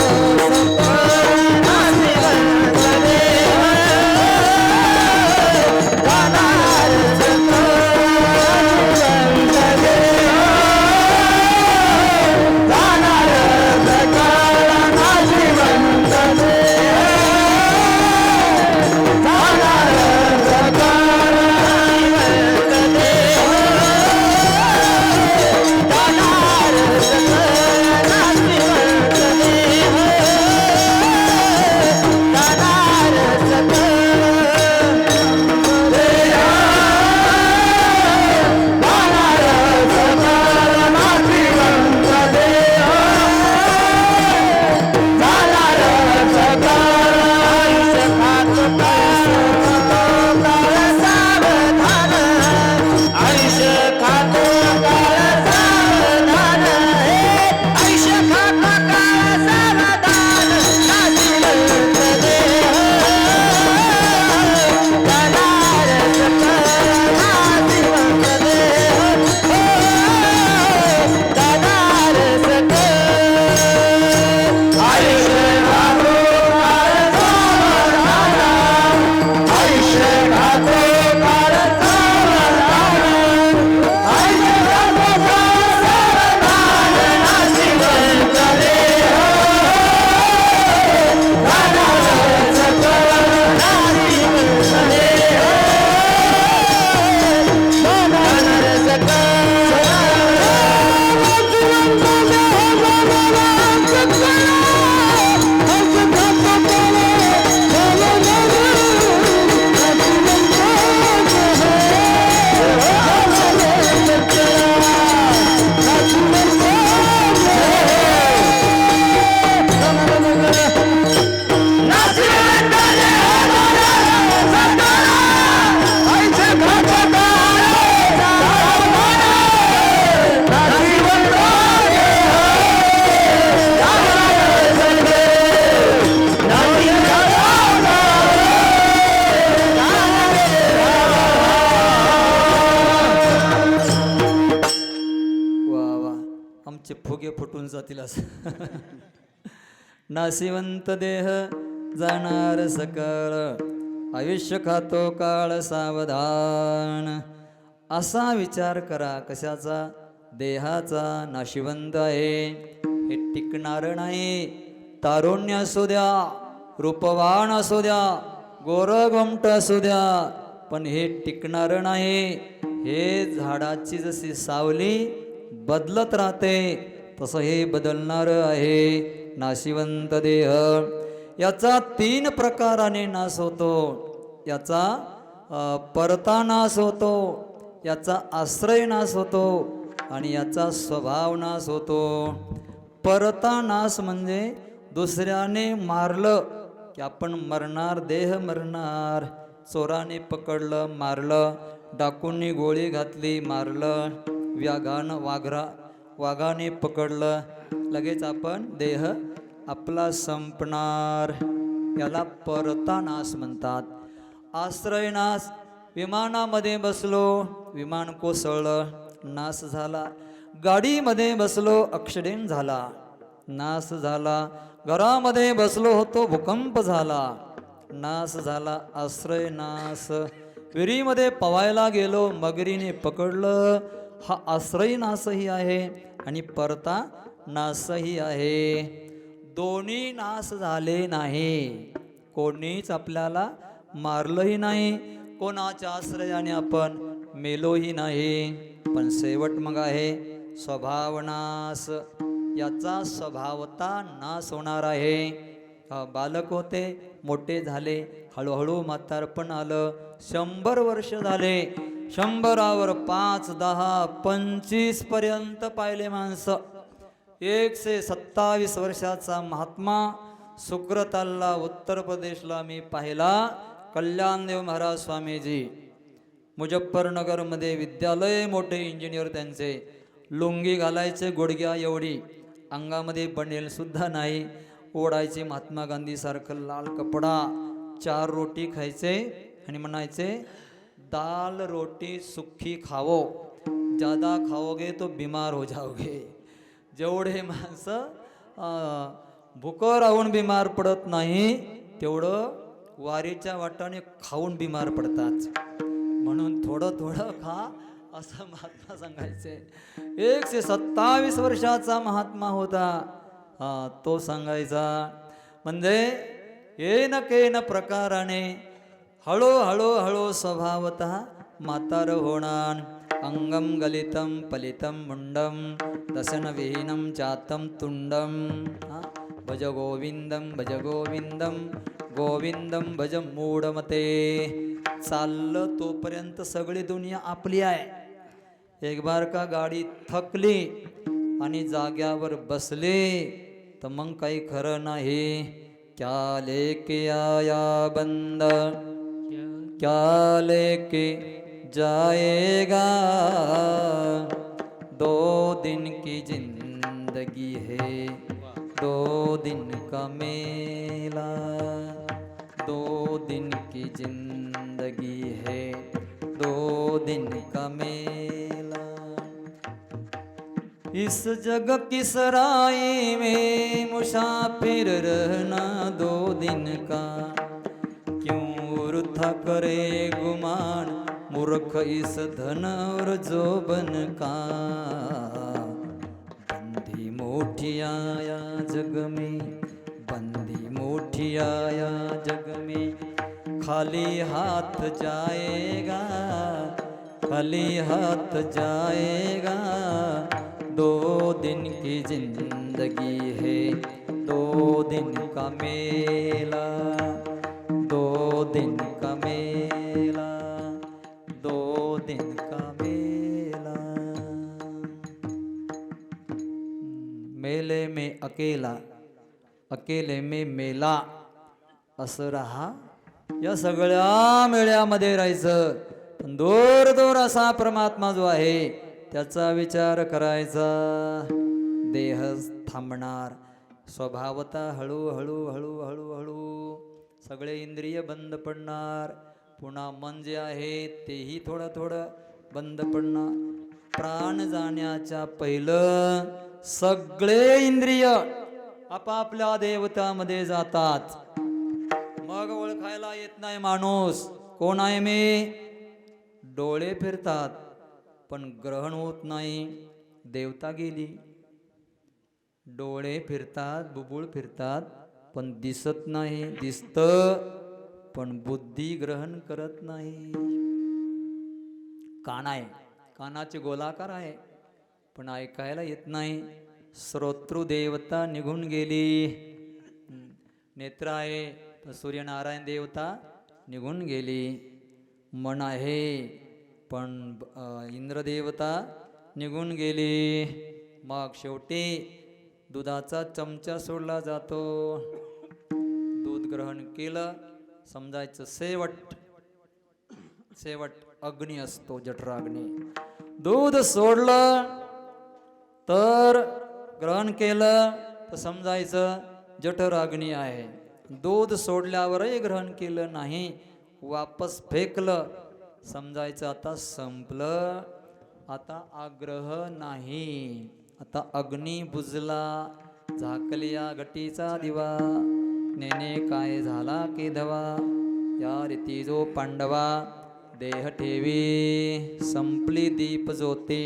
जातील असं. नाशिवंत देह जाणार सकळ, आयुष्य खातो काळ सावधान. असा विचार करा. कशाचा? देहाचा. नाशिवंत आहे, हे टिकणार नाही. तारुण्य असू द्या, रूपवान असू द्या, गोरगोमट असू द्या, पण हे टिकणार नाही. हे झाडाची जशी सावली बदलत राहते तसं हे बदलणार आहे नाशिवंत देह. याचा 3 प्रकाराने नाश होतो. याचा परता नाश होतो, याचा आश्रय नाश होतो आणि याचा स्वभाव नाश होतो. परता नाश म्हणजे दुसऱ्याने मारलं की आपण मरणार, देह मरणार. चोराने पकडलं, मारलं. डाकूंनी गोळी घातली, मारलं. वाघाने पकडलं, लगेच आपण देह आपला संपणार. याला परता नाश म्हणतात. आश्रय नाश. विमानामध्ये बसलो, विमान कोसळलं, नाश झाला. गाडीमध्ये बसलो, ॲक्सिडेंट झाला, नाश झाला. घरामध्ये बसलो होतो, भूकंप झाला, नाश झाला. आश्रय नाश. विहिरीमध्ये पवायला गेलो, मगरीने पकडलं, हा आश्रय नाशही आहे आणि परता नाशही आहे. दोन्ही नाश झाले नाही. कोणीच आपल्याला मारलंही नाही, कोणाच्या आश्रयाने आपण मेलोही नाही. पण शेवट मग आहे स्वभावनाश. याचा स्वभावता नाश होणार आहे. बालक होते, मोठे झाले, हळूहळू म्हातारपण आलं. 100 वर्ष झाले, 100वर 5, 10, 25 पर्यंत पाहिले माणसं. 127 वर्षाचा महात्मा सुक्रतालला, उत्तर प्रदेशला मी पाहिला. कल्याणदेव महाराज स्वामीजी, मुजफ्फरनगरमध्ये विद्यालय, मोठे इंजिनियर त्यांचे. लुंगी घालायचे गुडघ्या एवढी, अंगामध्ये बनेल सुद्धा नाही. ओढायचे महात्मा गांधी सारखं लाल कपडा. 4 रोटी खायचे आणि म्हणायचे, दाल रोटी सुखी खावो, ज्यादा खाओगे तो बीमार हो जाओगे. जेवढे माणसं भुकं राहून बिमार पडत नाही, तेवढं वारीच्या वाटाने खाऊन बिमार पडतात. म्हणून थोडं थोडं खा असं महात्मा सांगायचे. 127 वर्षाचा महात्मा होता. तो सांगायचा. म्हणजे येन केन प्रकाराने हळूहळू स्वभावतः म्हातार होणार. अंगम गलितम फलितम मुंडम दशनविहीनम चातम तुंडम. भज गोविंदम भज गोविंदम गोविंदम भज मूढमते. चाललं तोपर्यंत सगळी दुनिया आपली आहे. एक बार का गाडी थकली आणि जाग्यावर बसले तर मग काही खरं नाही. क्या लेके आया बंद, क्या लेके जाएगा, 2 दिन की जिंदगी है, 2 दिन का मेला, 2 दिन की जिंदगी है, 2 दिन का मेला. इस जग की सराय में मुसाफिर रहना 2 दिन का, क्यों वृथा करे गुमान मूर्ख इस धन और जोबन का. बंदी मोठी आया जग में, बंदी मोठी आया जग में, खाली हाथ जाएगा, खाली हाथ जाएगा. 2 दिन की जिंदगी है, 2 दिन का मेला, 2 दिन का मेला, 2 दिन का मेला. मेले में अकेला, अकेले में मेला असं राहा. या सगळ्या मेळ्यामध्ये राहायचं, पण दूर दूर असा परमात्मा जो आहे त्याचा विचार करायचा. देह थांबणार. स्वभावता हळूहळू हळूहळू हळू सगळे इंद्रिय बंद पडणार. पुन्हा मन जे आहे तेही थोडं थोडं बंद पडणार. प्राण जाण्याच्या पहिलं सगळे इंद्रिय आपापल्या देवतामध्ये जातात. मग ओळखायला येत नाही माणूस कोण आहे मी. डोळे फिरतात पण ग्रहण होत नाही, देवता गेली. डोळे फिरतात, बुबुळ फिरतात, पण दिसत नाही. दिसतं पण बुद्धी ग्रहण करत नाही. कान आहे, कानाचे गोलाकार आहे, पण ऐकायला येत नाही. श्रोतृ देवता निघून गेली. नेत्र आहे तर सूर्यनारायण देवता निघून गेली. मन आहे पण इंद्रदेवता निघून गेली. मग शेवटी दुधाचा चमचा सोडला जातो. दूध ग्रहण केलं समजायचं शेवट अग्नी असतो, जठराग्नी. दूध सोडलं तर ग्रहण केलं तर समजायचं जठराग्नी आहे. दूध सोडल्यावरही ग्रहण केलं नाही, वापस फेकलं, समजायचं आता संपलं, आता आग्रह नाही, आता अग्नी बुजला. झाकल्या घटीचा दिवा, नेने काय झाला केधवा. या रीती जो पांडवा देह ठेवी, संपली दीप ज्योती.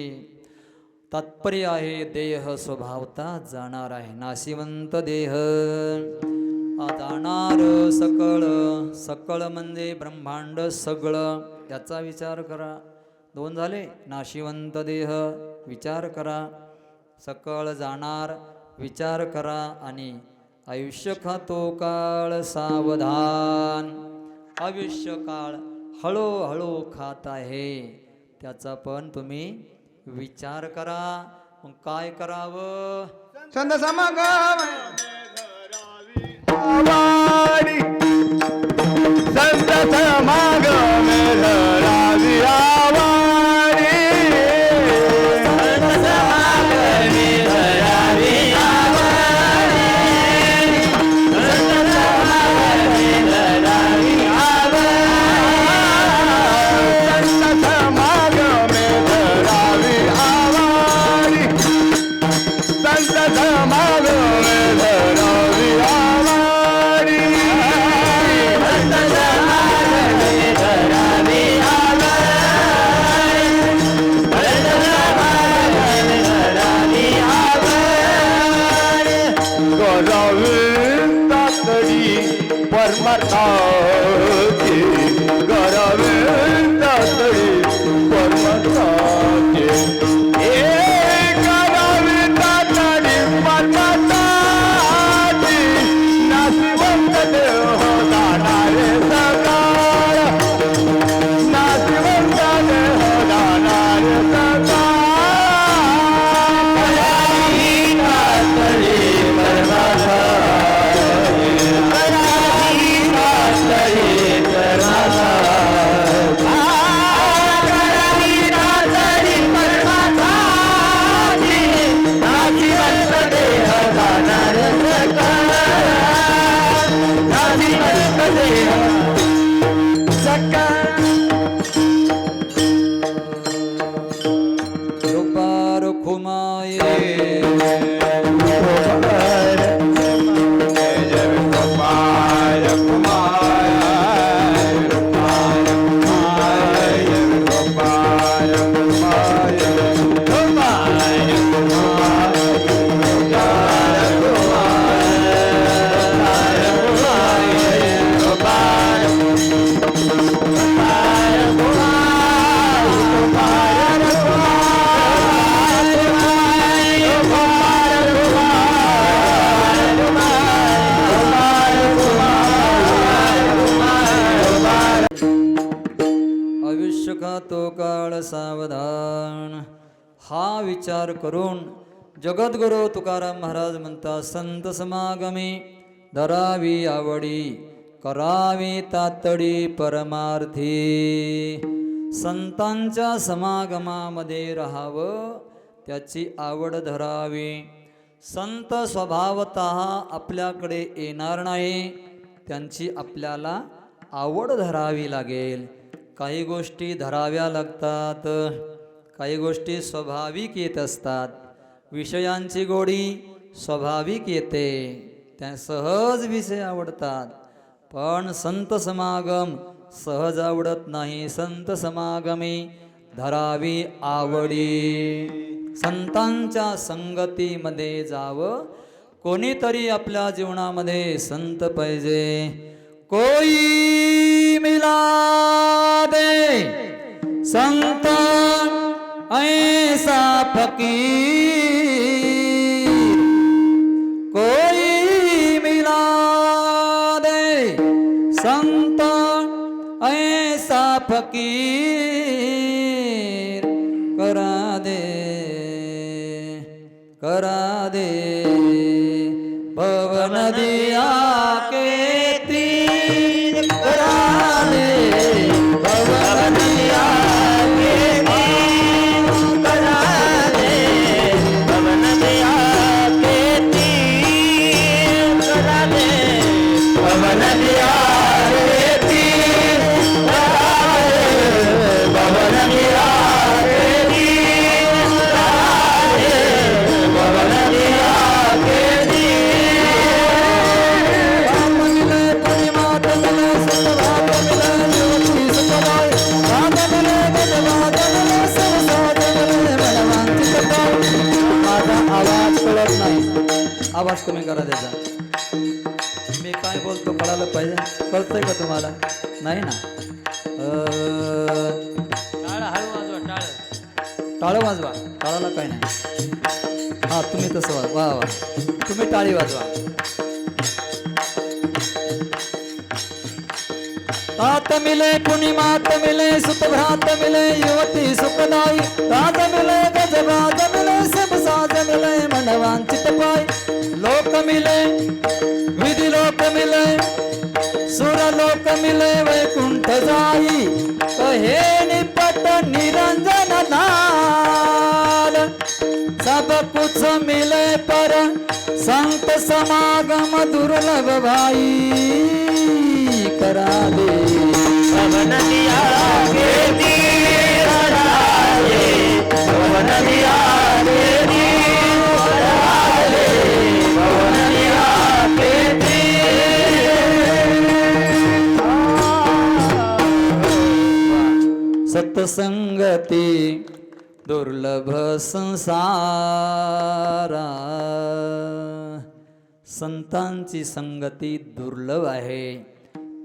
तात्पर्य आहे देह स्वभावता जाणार आहे, नाशिवंत देह. जाणार सकळ म्हणजे ब्रह्मांड सगळं, याचा विचार करा. दोन झाले, नाशिवंत देह विचार करा, सकळ जाणार विचार करा, आणि आयुष्य खातो काळ सावधान. आयुष्य काळ हळूहळू खात आहे, त्याचा पण तुम्ही विचार करा. मग काय करावं. छंद समागम आवाडी, संत समागम धरावी आवाडी. संत समागम धरावी आवाडी, संत समागम धरावी आवाडी, संत समागम धरावी आवाडी, संत समागम धरावी आवाडी, संत समागम धरावी आवाडी, संत समागम धरावी आवाडी. करावी तातडी परमार्थाची, करावी तातडी परमार्थाची. करावी तातडी परमार्थाची, नाशिवंत देह जाणारे सकाळ, नाशिवंत देह जाणारे सकाळ. तातडी परमार्थाची, करावी तातडी परमार्थाची, करावी तातडी परमार्थाची, नाशिवंत देह जाणारे सकाळ, नाशिवंत देह सकाळ. रुपार खुमाये आयुष्य खातो काळ सावधान. हा विचार करून जगद्गुरु तुकाराम महाराज म्हणतात, संत समागमी धरावी आवडी, करावी तातडी परमार्थी. संतांच्या समागमामध्ये राहावं, त्याची आवड धरावी. संत स्वभावतः आपल्याकडे येणार नाही, त्यांची आपल्याला आवड धरावी लागेल. काही गोष्टी धराव्या लागतात, काही गोष्टी स्वाभाविक येत असतात. विषयांची गोडी स्वाभाविक येते, त्या सहज विषय आवडतात. पण संत समागम सहज आवडत नाही. संत समागमी धरावी आवडी. संतांच्या संगतीमध्ये जावं. कोणीतरी आपल्या जीवनामध्ये संत पाहिजे. कोई मिला दे संत ऐसा फकीर, कोई मिला दे संत ऐसा फकीर, करा दे पवन दिया के तीर, करा दे पवन दिया के तीर, करा दे पवन दिया के तीर, करा दे पवन दिया के तीर, करा दे पवन दिया के तीर, करा दे पवन दिया के आवाज कळत नाही. आवाज कमी करा त्याचा. मी काय बोलतो कळायला पाहिजे. कळतंय का तुम्हाला? नाही ना. टाळं वाजवा. टाळाला काय नाही. हा तुम्ही तसं वा वा. तुम्ही टाळी वाजवा. तात मिले कुणी मात मिले, सुत भ्रात मिले युवती सुखदाई, राज मिले गजबाज मिले, सब साज मिले मनवांचित पाय. लोक मिले विधी लोक मिले, सुर लोक मिले वैकुंठ जाई, कहे निपट निरंजन लाल. सब कुछ मिले पर संत समागम दुर्लभ भाई, करा दे पवन दिया के तीर, करा दे पवन दिया के तीर, करा दे पवन दिया के तीर. सत्संगती दुर्लभ संसारा. संतांची संगती दुर्लभ आहे.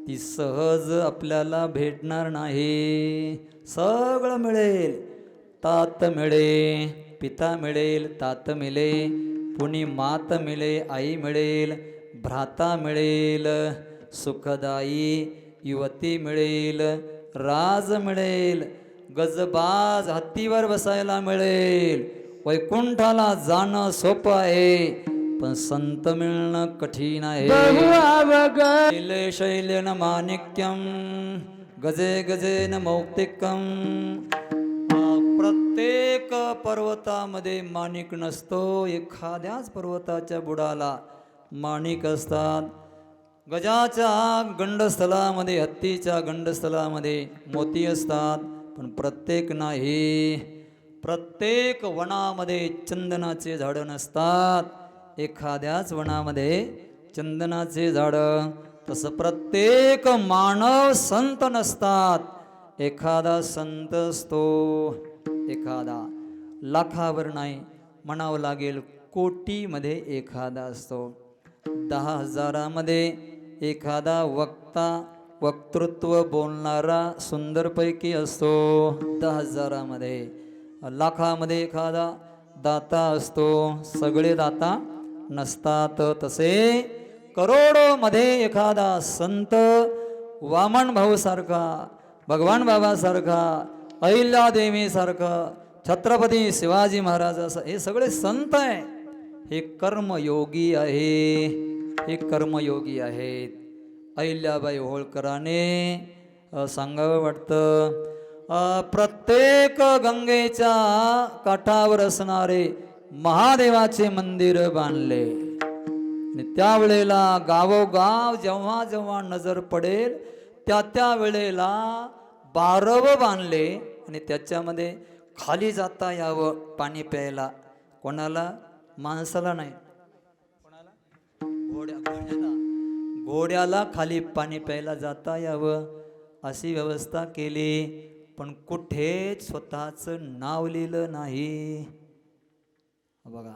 ती सहज आपल्याला भेटणार नाही. सगळं मिळेल. तात मिळे, पिता मिळेल, तात मिळे, पुणी मात मिळे, आई मिळेल, भ्राता मिळेल, सुखदाई युवती मिळेल, राज मिळेल, गजबाज हत्तीवर बसायला मिळेल. वैकुंठाला जाणं सोपं आहे, पण संत मिळणं कठीण आहे. शैले शैलेन माणिक्यम गजे गजेन मौक्तिकम. प्रत्येक पर्वतामध्ये माणिक नसतो. एखाद्याच पर्वताच्या बुडाला माणिक असतात. गजाच्या गंडस्थलामध्ये, हत्तीच्या गंडस्थलामध्ये मोती असतात, पण प्रत्येक नाही. प्रत्येक वनामध्ये चंदनाचे झाडं नसतात. एखाद्याच वनामध्ये चंदनाचे झाडं. तसं प्रत्येक मानव संत नसतात. एखादा संत असतो. एखादा लाखावर नाही म्हणावं लागेल, कोटीमध्ये एखादा असतो. 10,000मध्ये एखादा वक्ता, वक्तृत्व बोलणारा सुंदरपैकी असतो. 10,000मध्ये. लाखामध्ये एखादा दाता असतो. सगळे दाता नसतात. तसे करोडोमध्ये एखादा संत, वामन भाऊ सारखा, भगवान बाबा सारखा, अहिल्यादेवी सारखा, छत्रपती शिवाजी महाराज असं, हे सगळे संत आहे. हे कर्मयोगी आहे. हे कर्मयोगी आहेत. अहिल्याबाई होळकराने सांगावं वाटतं, प्रत्येक गंगेच्या काठावर असणारे महादेवाचे मंदिर बांधले. आणि त्यावेळेला गावोगाव जेव्हा जेव्हा नजर पडेल त्या वेळेला बारव बांधले. आणि त्याच्यामध्ये खाली जाता यावं पाणी प्यायला. कोणाला? माणसाला नाही, घोड्याला. घोड्याला खाली पाणी प्यायला जाता यावं अशी व्यवस्था केली. पण कुठेच स्वतःचं नाव लिहिलं नाही. बघा,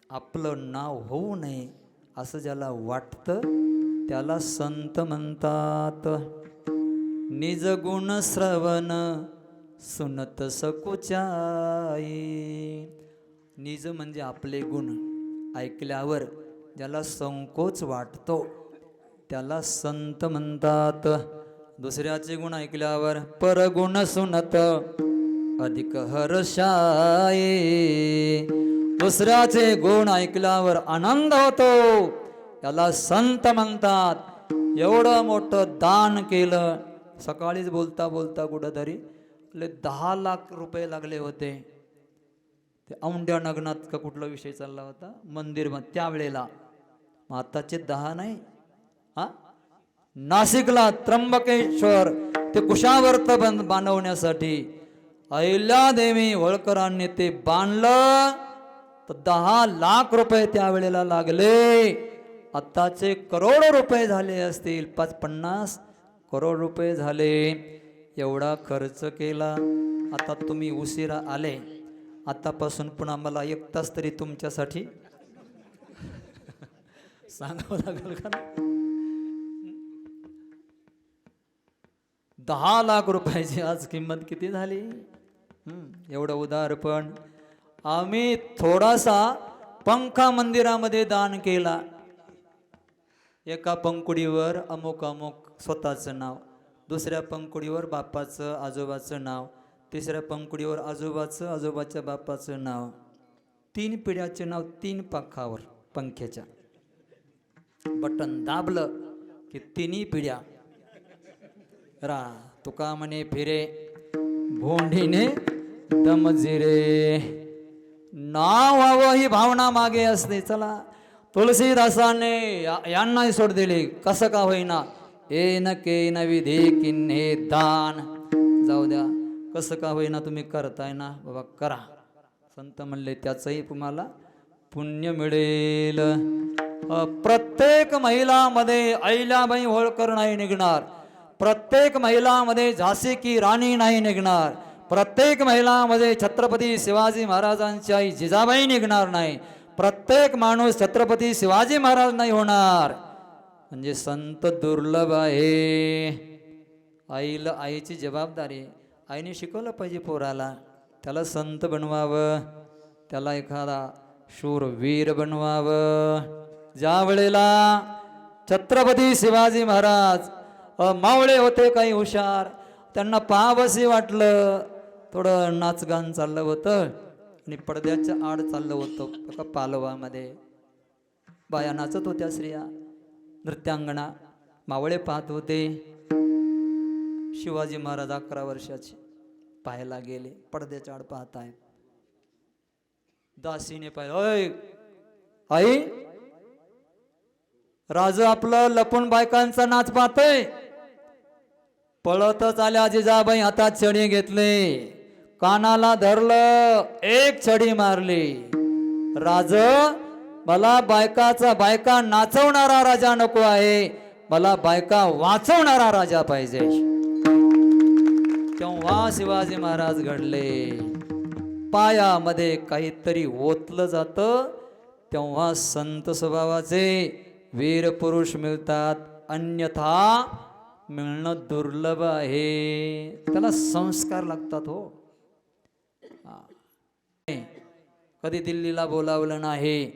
आपलं नाव होऊ नये असं ज्याला वाटतं त्याला संत म्हणतात. निज गुण श्रवण सुनत सकुचाई. निज म्हणजे आपले गुण ऐकल्यावर ज्याला संकोच वाटतो त्याला संत म्हणतात. दुसऱ्याचे गुण ऐकल्यावर परगुण सुनत अधिक हर्षाये. दुसऱ्याचे गुण ऐकल्यावर आनंद होतो याला संत म्हणतात. एवढं मोठं दान केलं. सकाळीच बोलता बोलता कुठंतरी 10 लाख रुपये लागले होते. ते औंढ्या नगनात का कुठला विषय चालला होता मंदिर त्यावेळेला. मग आताचे 10 नाही. नाशिकला त्र्यंबकेश्वर ते कुशावर्त बांधवण्यासाठी अहिल्यादेवी होळकरांनी ते बांधलं तर 10 लाख रुपये त्यावेळेला लागले. आत्ताचे करोडो रुपये झाले असतील. 50 करोड रुपये झाले. एवढा खर्च केला. आता तुम्ही उशिरा आले. आतापासून पुन्हा मला 1 तास तरी तुमच्यासाठी सांगावं लागेल का? 10 लाख रुपयाची आज किंमत किती झाली? एवढं उदारपण. आम्ही थोडासा पंखा मंदिरामध्ये दान केला. एका पंकुडीवर अमुक अमुक स्वतःचं नाव, दुसऱ्या पंकुडीवर बापाचं आजोबाचं नाव, तिसऱ्या पंकुडीवर आजोबाचं आजोबाच्या बापाचं नाव. 3 पिढ्याचे नाव 3 पंखावर पंख्याच्या. बटन दाबलं की 3 पिढ्या. तुका म्हणे फिरे भोंडीने दमजिरे. नाव व्हावं ही भावना मागे असते. चला, तुलसीदासाने यांनाही सोड दिली. कसं का होईना एन के न विधी किन्हे दान. जाऊ द्या, कसं का होईना तुम्ही करताय ना बाबा, करा. संत म्हणले त्याचंही तुम्हाला पुण्य मिळेल. प्रत्येक महिलामध्ये अहिल्याबाई होळकर नाही निघणार. प्रत्येक महिलामध्ये झाशी की राणी नाही निघणार. प्रत्येक महिलामध्ये छत्रपती शिवाजी महाराजांची आई जिजाबाई निघणार नाही. प्रत्येक माणूस छत्रपती शिवाजी महाराज नाही होणार. म्हणजे संत दुर्लभ आहे. आईची जबाबदारी. आईने शिकवलं पाहिजे पोराला, त्याला संत बनवावं, त्याला एखादा शूरवीर बनवावं. ज्या वेळेला छत्रपती शिवाजी महाराज मावळे होते, काही हुशार, त्यांना पाहावंसे वाटलं. थोडं नाचगान चाललं होतं आणि पडद्याच्या आड चाललं होतं. पालवामध्ये बाया नाचत होत्या, स्त्रिया नृत्यांगणा. मावळे पाहत होते. शिवाजी महाराज 11 वर्षाचे पाहायला गेले. पडद्याच्या आड पाहत आहेत. दासीने पाहिलं, ओय आई, राज आपलं लपून बायकांचा नाच पाहतोय. पळतच आल्या जिजाबाई, हातात छडी घेतले, कानाला धरलं, 1 छडी मारली. राज, मला बायका नाचवणारा राजा नको आहे, मला बायका वाचवणारा राजा पाहिजे. तेव्हा शिवाजी महाराज घडले. पायामध्ये काहीतरी ओतलं जातं तेव्हा संत स्वभावाचे वीर पुरुष मिळतात. अन्यथा मिळणं दुर्लभ आहे. त्याला संस्कार लागतात. हो, कधी दिल्लीला बोलावलं नाही.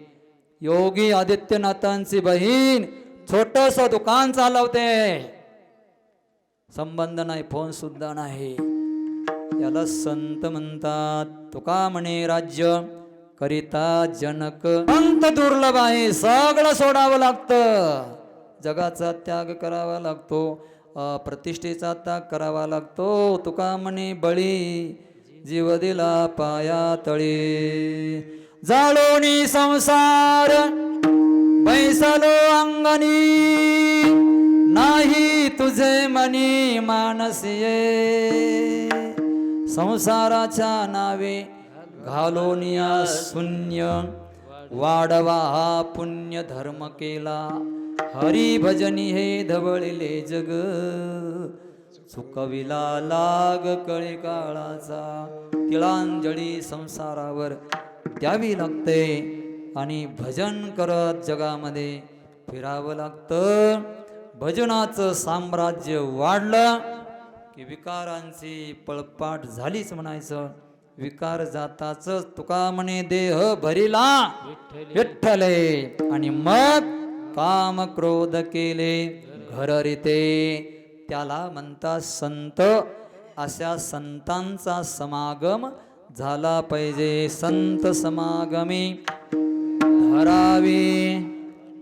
योगी आदित्यनाथांची बहीण छोटस दुकान चालवते. संबंध नाही, फोन सुद्धा नाही. याला संत म्हणतात. तुका म्हणे राज्य करिता जनक अंत दुर्लभ आहे. सगळं सोडावं लागतं. जगाचा त्याग करावा लागतो. प्रतिष्ठेचा त्याग करावा लागतो. तुका म्हणे बळी जीव दिला पाया तळी. जाळोनी संसार बैसलो अंगणी, नाही तुझे मनी मानसिये. संसाराच्या नावे घालोनिया शून्य वाढवा हा पुण्य धर्म केला हरी भजनी हे धवळले जग चुकविला लाग कळे काळाचा तिळांजळी संसारावर द्यावी लागते आणि भजन करत जगामध्ये फिरावं लागतं. भजनाचं साम्राज्य वाढलं की विकारांची पळपाट झालीच म्हणायचं. विकार जाताच तुका म्हणे देह भरिला विठ्ठले आणि मग काम क्रोध केले घर रीते त्याला म्हणतात संत. अशा संतांचा समागम झाला पाहिजे. संत समागमी धरावी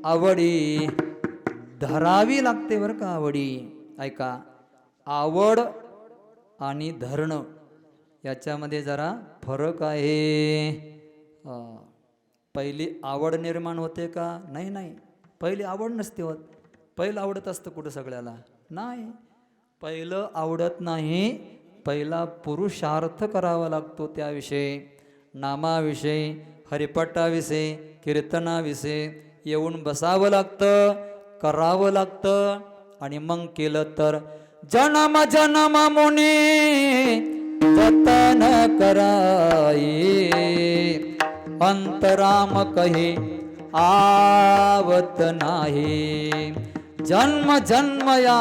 आवडी धरावी लागते बरं का. आवडी ऐका आवड आणि धरणं याच्यामध्ये जरा फरक आहे. पहिली आवड निर्माण होते का? नाही नाही, पहिली आवड नसते होत. पहिलं आवडत असतं कुठं सगळ्याला? नाही, पहिलं आवडत नाही. पहिला पुरुषार्थ करावा लागतो त्याविषयी, नामाविषयी, हरिपटाविषयी, कीर्तनाविषयी येऊन बसावं लागतं, करावं लागतं. आणि मग केलं तर जन्म जन्म मुनी जतन कराई अंतराम कहे आवत नाही. जन्म जन्म या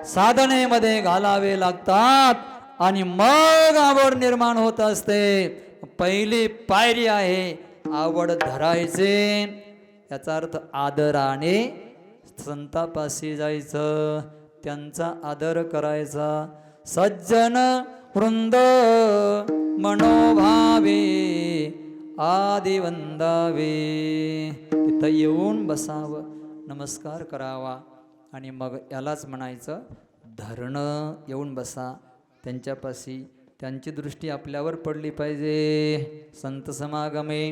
साधनेमध्ये घालावे लागतात आणि मग आवड निर्माण होत असते. पहिली पायरी आहे आवड धरायचे. याचा अर्थ आदराने संतापाशी जायचं, त्यांचा आदर करायचा. सज्जन वृंद मनोभावे आदि वंदावे. तिथं येऊन बसावं, नमस्कार करावा आणि मग यालाच म्हणायचं धरणं. येऊन बसा त्यांच्यापाशी, त्यांची दृष्टी आपल्यावर पडली पाहिजे. संत समागमे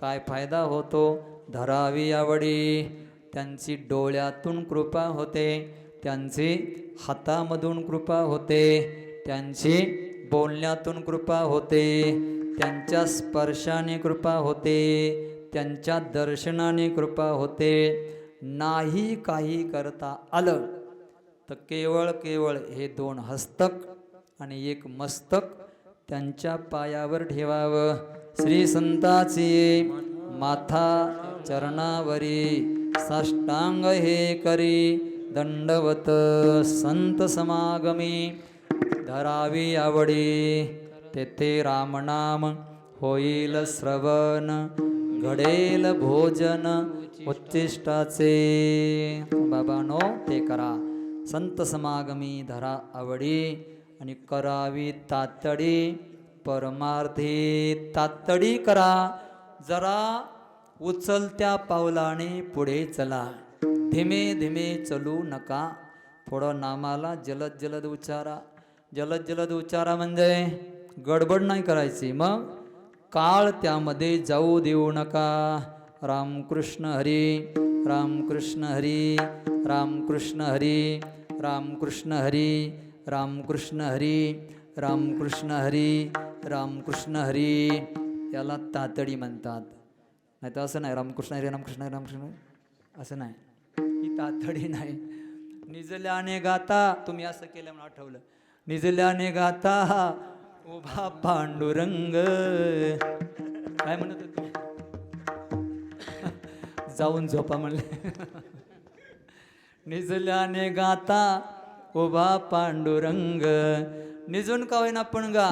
काय फायदा होतो? धरावी आवडी. त्यांची डोळ्यातून कृपा होते, त्यांची हातामधून कृपा होते, त्यांची बोलण्यातून कृपा होते, त्यांच्या स्पर्शाने कृपा होते, त्यांच्या दर्शनाने कृपा होते. नाही काही करता आलं तर केवळ केवळ हे दोन हस्तक आणि एक मस्तक त्यांच्या पायावर ठेवावं. श्री संताची माथा चरणावरी साष्टांग हे करी दंडवत. संत समागमी धरावी आवडी. तेथे रामनाम होईल श्रवण घडेल भोजन उच्चिष्टाचे. बाबानो ते करा. संत समागमी धरा आवडी आणि करावी तातडी. परमार्थी तातडी करा. जरा उचलत्या पावलाने पुढे चला, धीमे धीमे चलू नका. थोडं नामाला जलद जलद उच्चारा. जलद जलद उच्चारा म्हणजे गडबड नाही करायची. मग काळ त्यामध्ये जाऊ देऊ नका. रामकृष्ण हरी रामकृष्ण हरी रामकृष्ण हरी रामकृष्ण हरी रामकृष्ण हरी रामकृष्ण हरी रामकृष्ण हरी. याला तातडी म्हणतात. नाही तर असं नाही रामकृष्ण हरी रामकृष्ण हरी रामकृष्ण असं नाही. ही तातडी नाही. निजल्याने गाता, तुम्ही असं केलं म्हणून आठवलं. निजल्याने गाता उभा पांडुरंग. काय म्हणत होते? जाऊन झोपा म्हणले. निजल्याने गाता उभा पांडुरंग. निजून का होईना पण गा.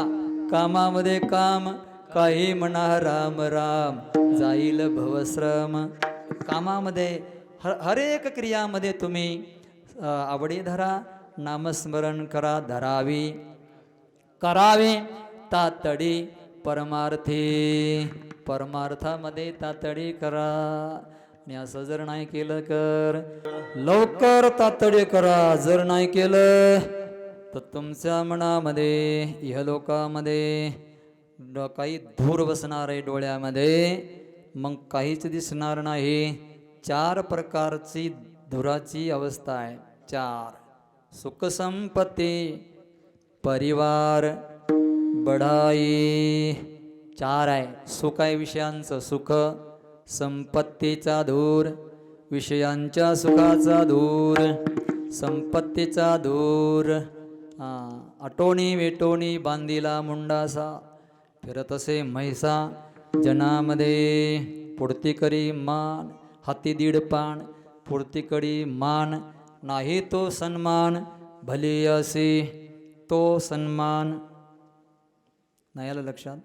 कामामध्ये काम काही म्हणा राम राम जाईल भवश्रम. कामामध्ये हर एक क्रियामध्ये तुम्ही आवडी धरा, नामस्मरण करा. धरावी करावी तातडी. परमार्थी परमार्थामध्ये तातडी करा. आणि असं जर नाही केलं कर लवकर तातडी करा. जर नाही केलं तर तुमच्या मनामध्ये इहलोकामध्ये काही धूर बसणार आहे डोळ्यामध्ये. मग काहीच दिसणार नाही. 4 प्रकारची धुराची अवस्था आहे. 4 सुख संपत्ती परिवार बढाई. चार आहे. सुख आहे विषयांचं सुख, संपत्तीचा धूर, विषयांच्या सुखाचा धूर, संपत्तीचा धूर. आटोणी वेटोणी बांधिला मुंडासा, फिरत असे म्हैसा जनामध्ये. पुढती करी मान, हाती दीड पान, पुढती करी मान, नाही तो सन्मान, भली असे तो सन्मान. नाही आलं लक्षात?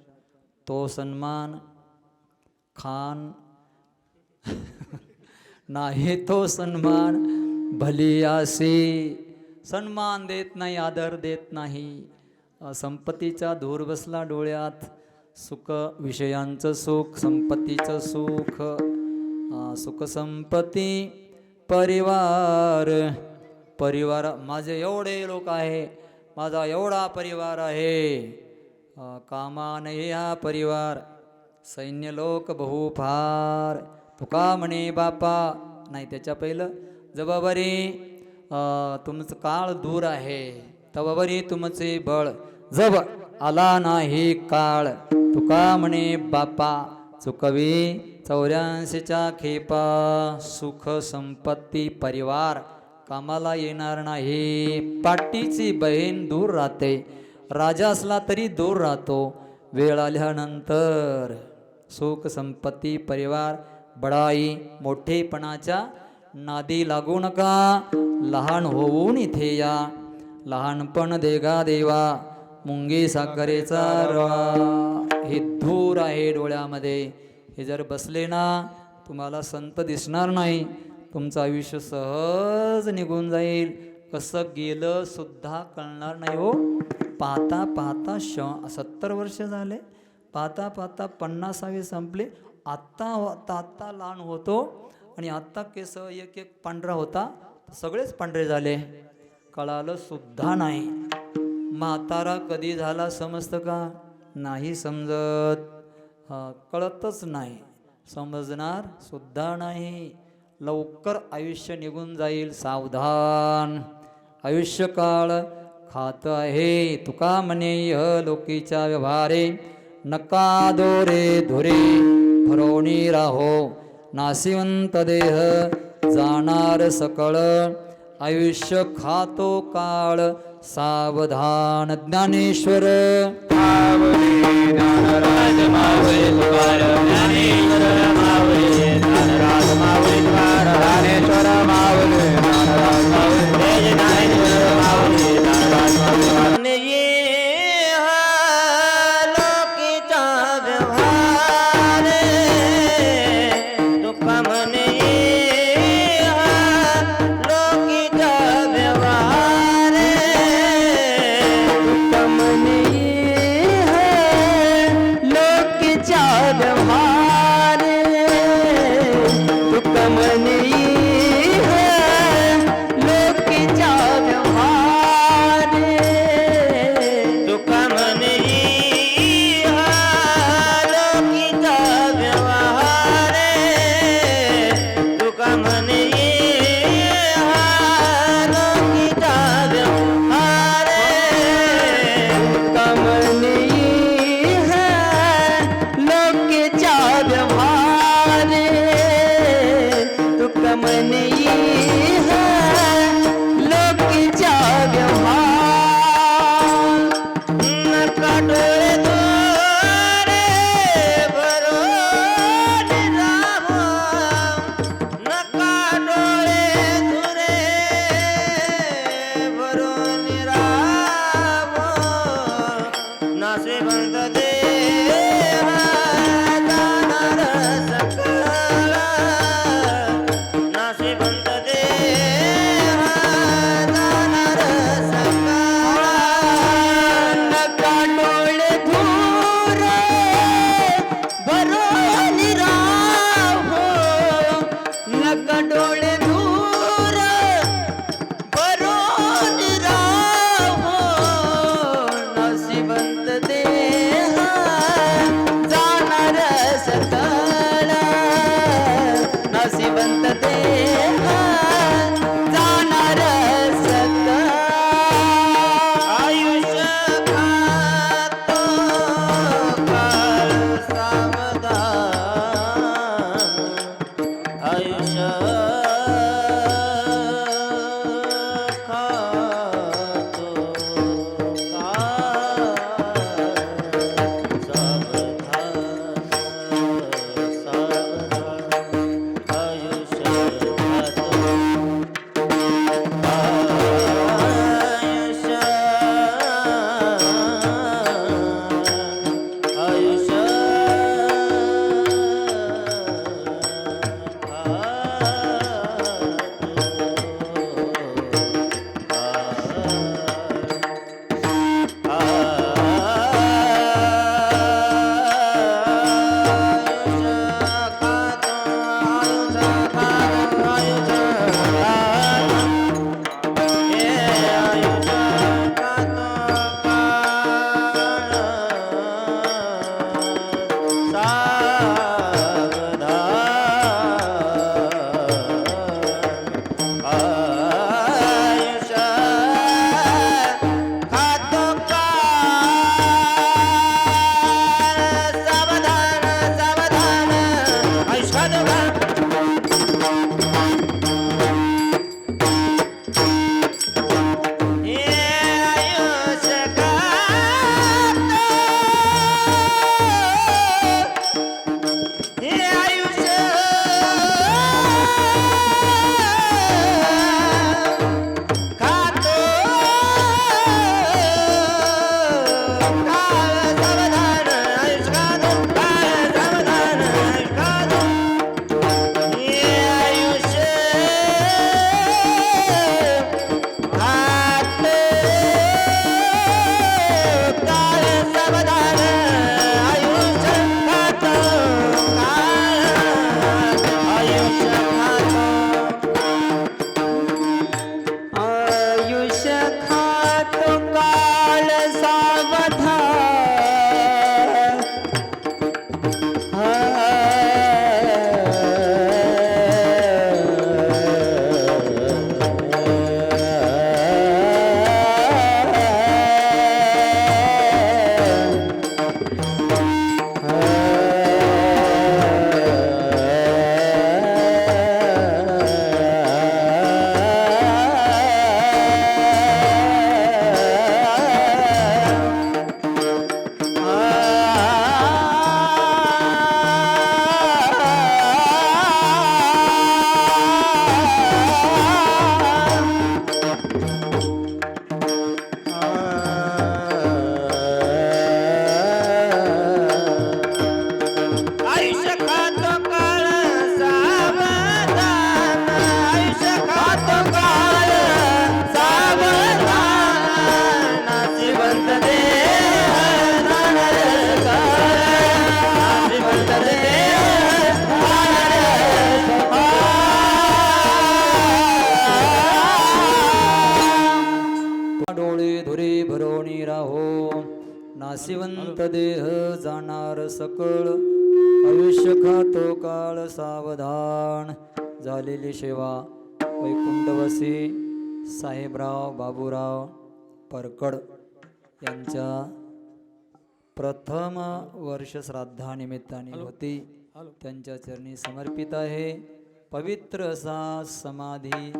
तो सन्मान खान नाही तो सन्मान, भली असे. सन्मान देत नाही, आदर देत नाही. संपत्तीचा धूर बसला डोळ्यात. सुख विषयांचं सुख, संपत्तीचं सुख, सुख संपत्ती परिवार. परिवार माझे एवढे लोक आहे, माझा एवढा परिवार आहे. कामा नाही हा परिवार, सैन्य लोक बहु फार. तुका म्हणे बापा, नाही त्याच्या पहिलं जबाबरी तुमचं काळ दूर आहे, तबाबरी तुमचे बळ, जब आला नाही काळ. तुका म्हणे बापा, चुकवी 84च्या खेपा. सुख संपत्ती परिवार कामाला येणार नाही. पाटीची बहीण दूर राहते, राजा असला तरी दूर राहतो वेळ आल्यानंतर. सुख संपत्ती परिवार बडाई. मोठेपणाच्या नादी लागू नका, लहान होऊन इथे या. लहानपण देगा देवा, मुंगी साखरेचा रवा. हे धूर आहे डोळ्यामध्ये. हे जर बसले ना, तुम्हाला संत दिसणार नाही. तुमचं आयुष्य सहज निघून जाईल. कसं गेलं सुद्धा कळणार नाही हो. पाहता पाहता 70 वर्ष झाले, पाहता पाहता 50वी संपले. आत्ता लहान होतो आणि आत्ता केस एक एक पांढरा होता, सगळेच पांढरे झाले. कळालं सुद्धा नाही. म्हातारा कधी झाला समजतं का? नाही समजत. कळतच नाही, समजणार सुद्धा नाही. लवकर आयुष्य निघून जाईल. सावधान. आयुष्यकाळ खात आहे. तुका म्हणे लोकीच्या व्यवहारे, नका दोरे धुरे भरवणी राहो. नाशिवंत देह जाणार सकळ, आयुष्य खातो काळ सावधान. ज्ञानेश्वर मावळे ज्ञानराज मावळे तुकार, ज्ञानेश्वर मावळे ज्ञानराज मावळे तुकार, ज्ञानेश्वर मावळे ज्ञानराज मावळे, ज्ञानेश्वर मावळे ज्ञानराज मावळे. पोरे भरोणी राहो नाशिवंत देह जाणार सकळ आयुष्य खातो काळ सावधान झालेली सेवा वैकुंठवासी साहेबराव बाबूराव परकड यांच्या प्रथम वर्ष श्राद्धानिमित्ताने होती त्यांच्या चरणी समर्पित आहे पवित्र असा समाधी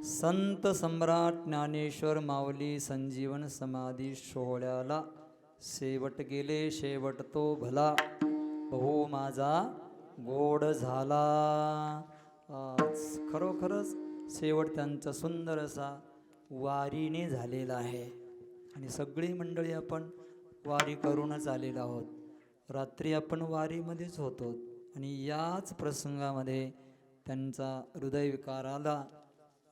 संत सम्राट ज्ञानेश्वर माऊली संजीवन समाधी सोहळ्याला शेवट गेले शेवट तो भला बहु माझा गोड झाला आज खरोखरच शेवट त्यांचा सुंदर असा वारीने झालेला आहे आणि सगळी मंडळी आपण वारी करूनच आलेलो आहोत रात्री आपण वारीमध्येच होतो आणि याच प्रसंगामध्ये त्यांचा हृदयविकार आला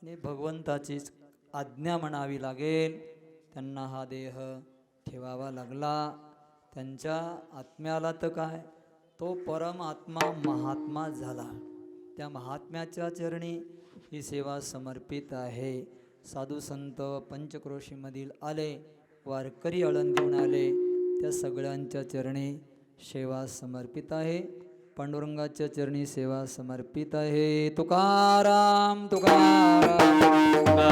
आणि भगवंताचीच आज्ञा म्हणावी लागेल त्यांना हा देह ठेवावा लागला त्यांच्या आत्म्याला तर काय तो परमात्मा महात्मा झाला त्या महात्म्याच्या चरणी ही सेवा समर्पित आहे साधू संत पंचक्रोशीमधील आले वारकरी आळंदीहून आले त्या सगळ्यांच्या चरणी सेवा समर्पित आहे पांडुरंगाच्या चरणी सेवा समर्पित आहे तुकाराम तुकाराम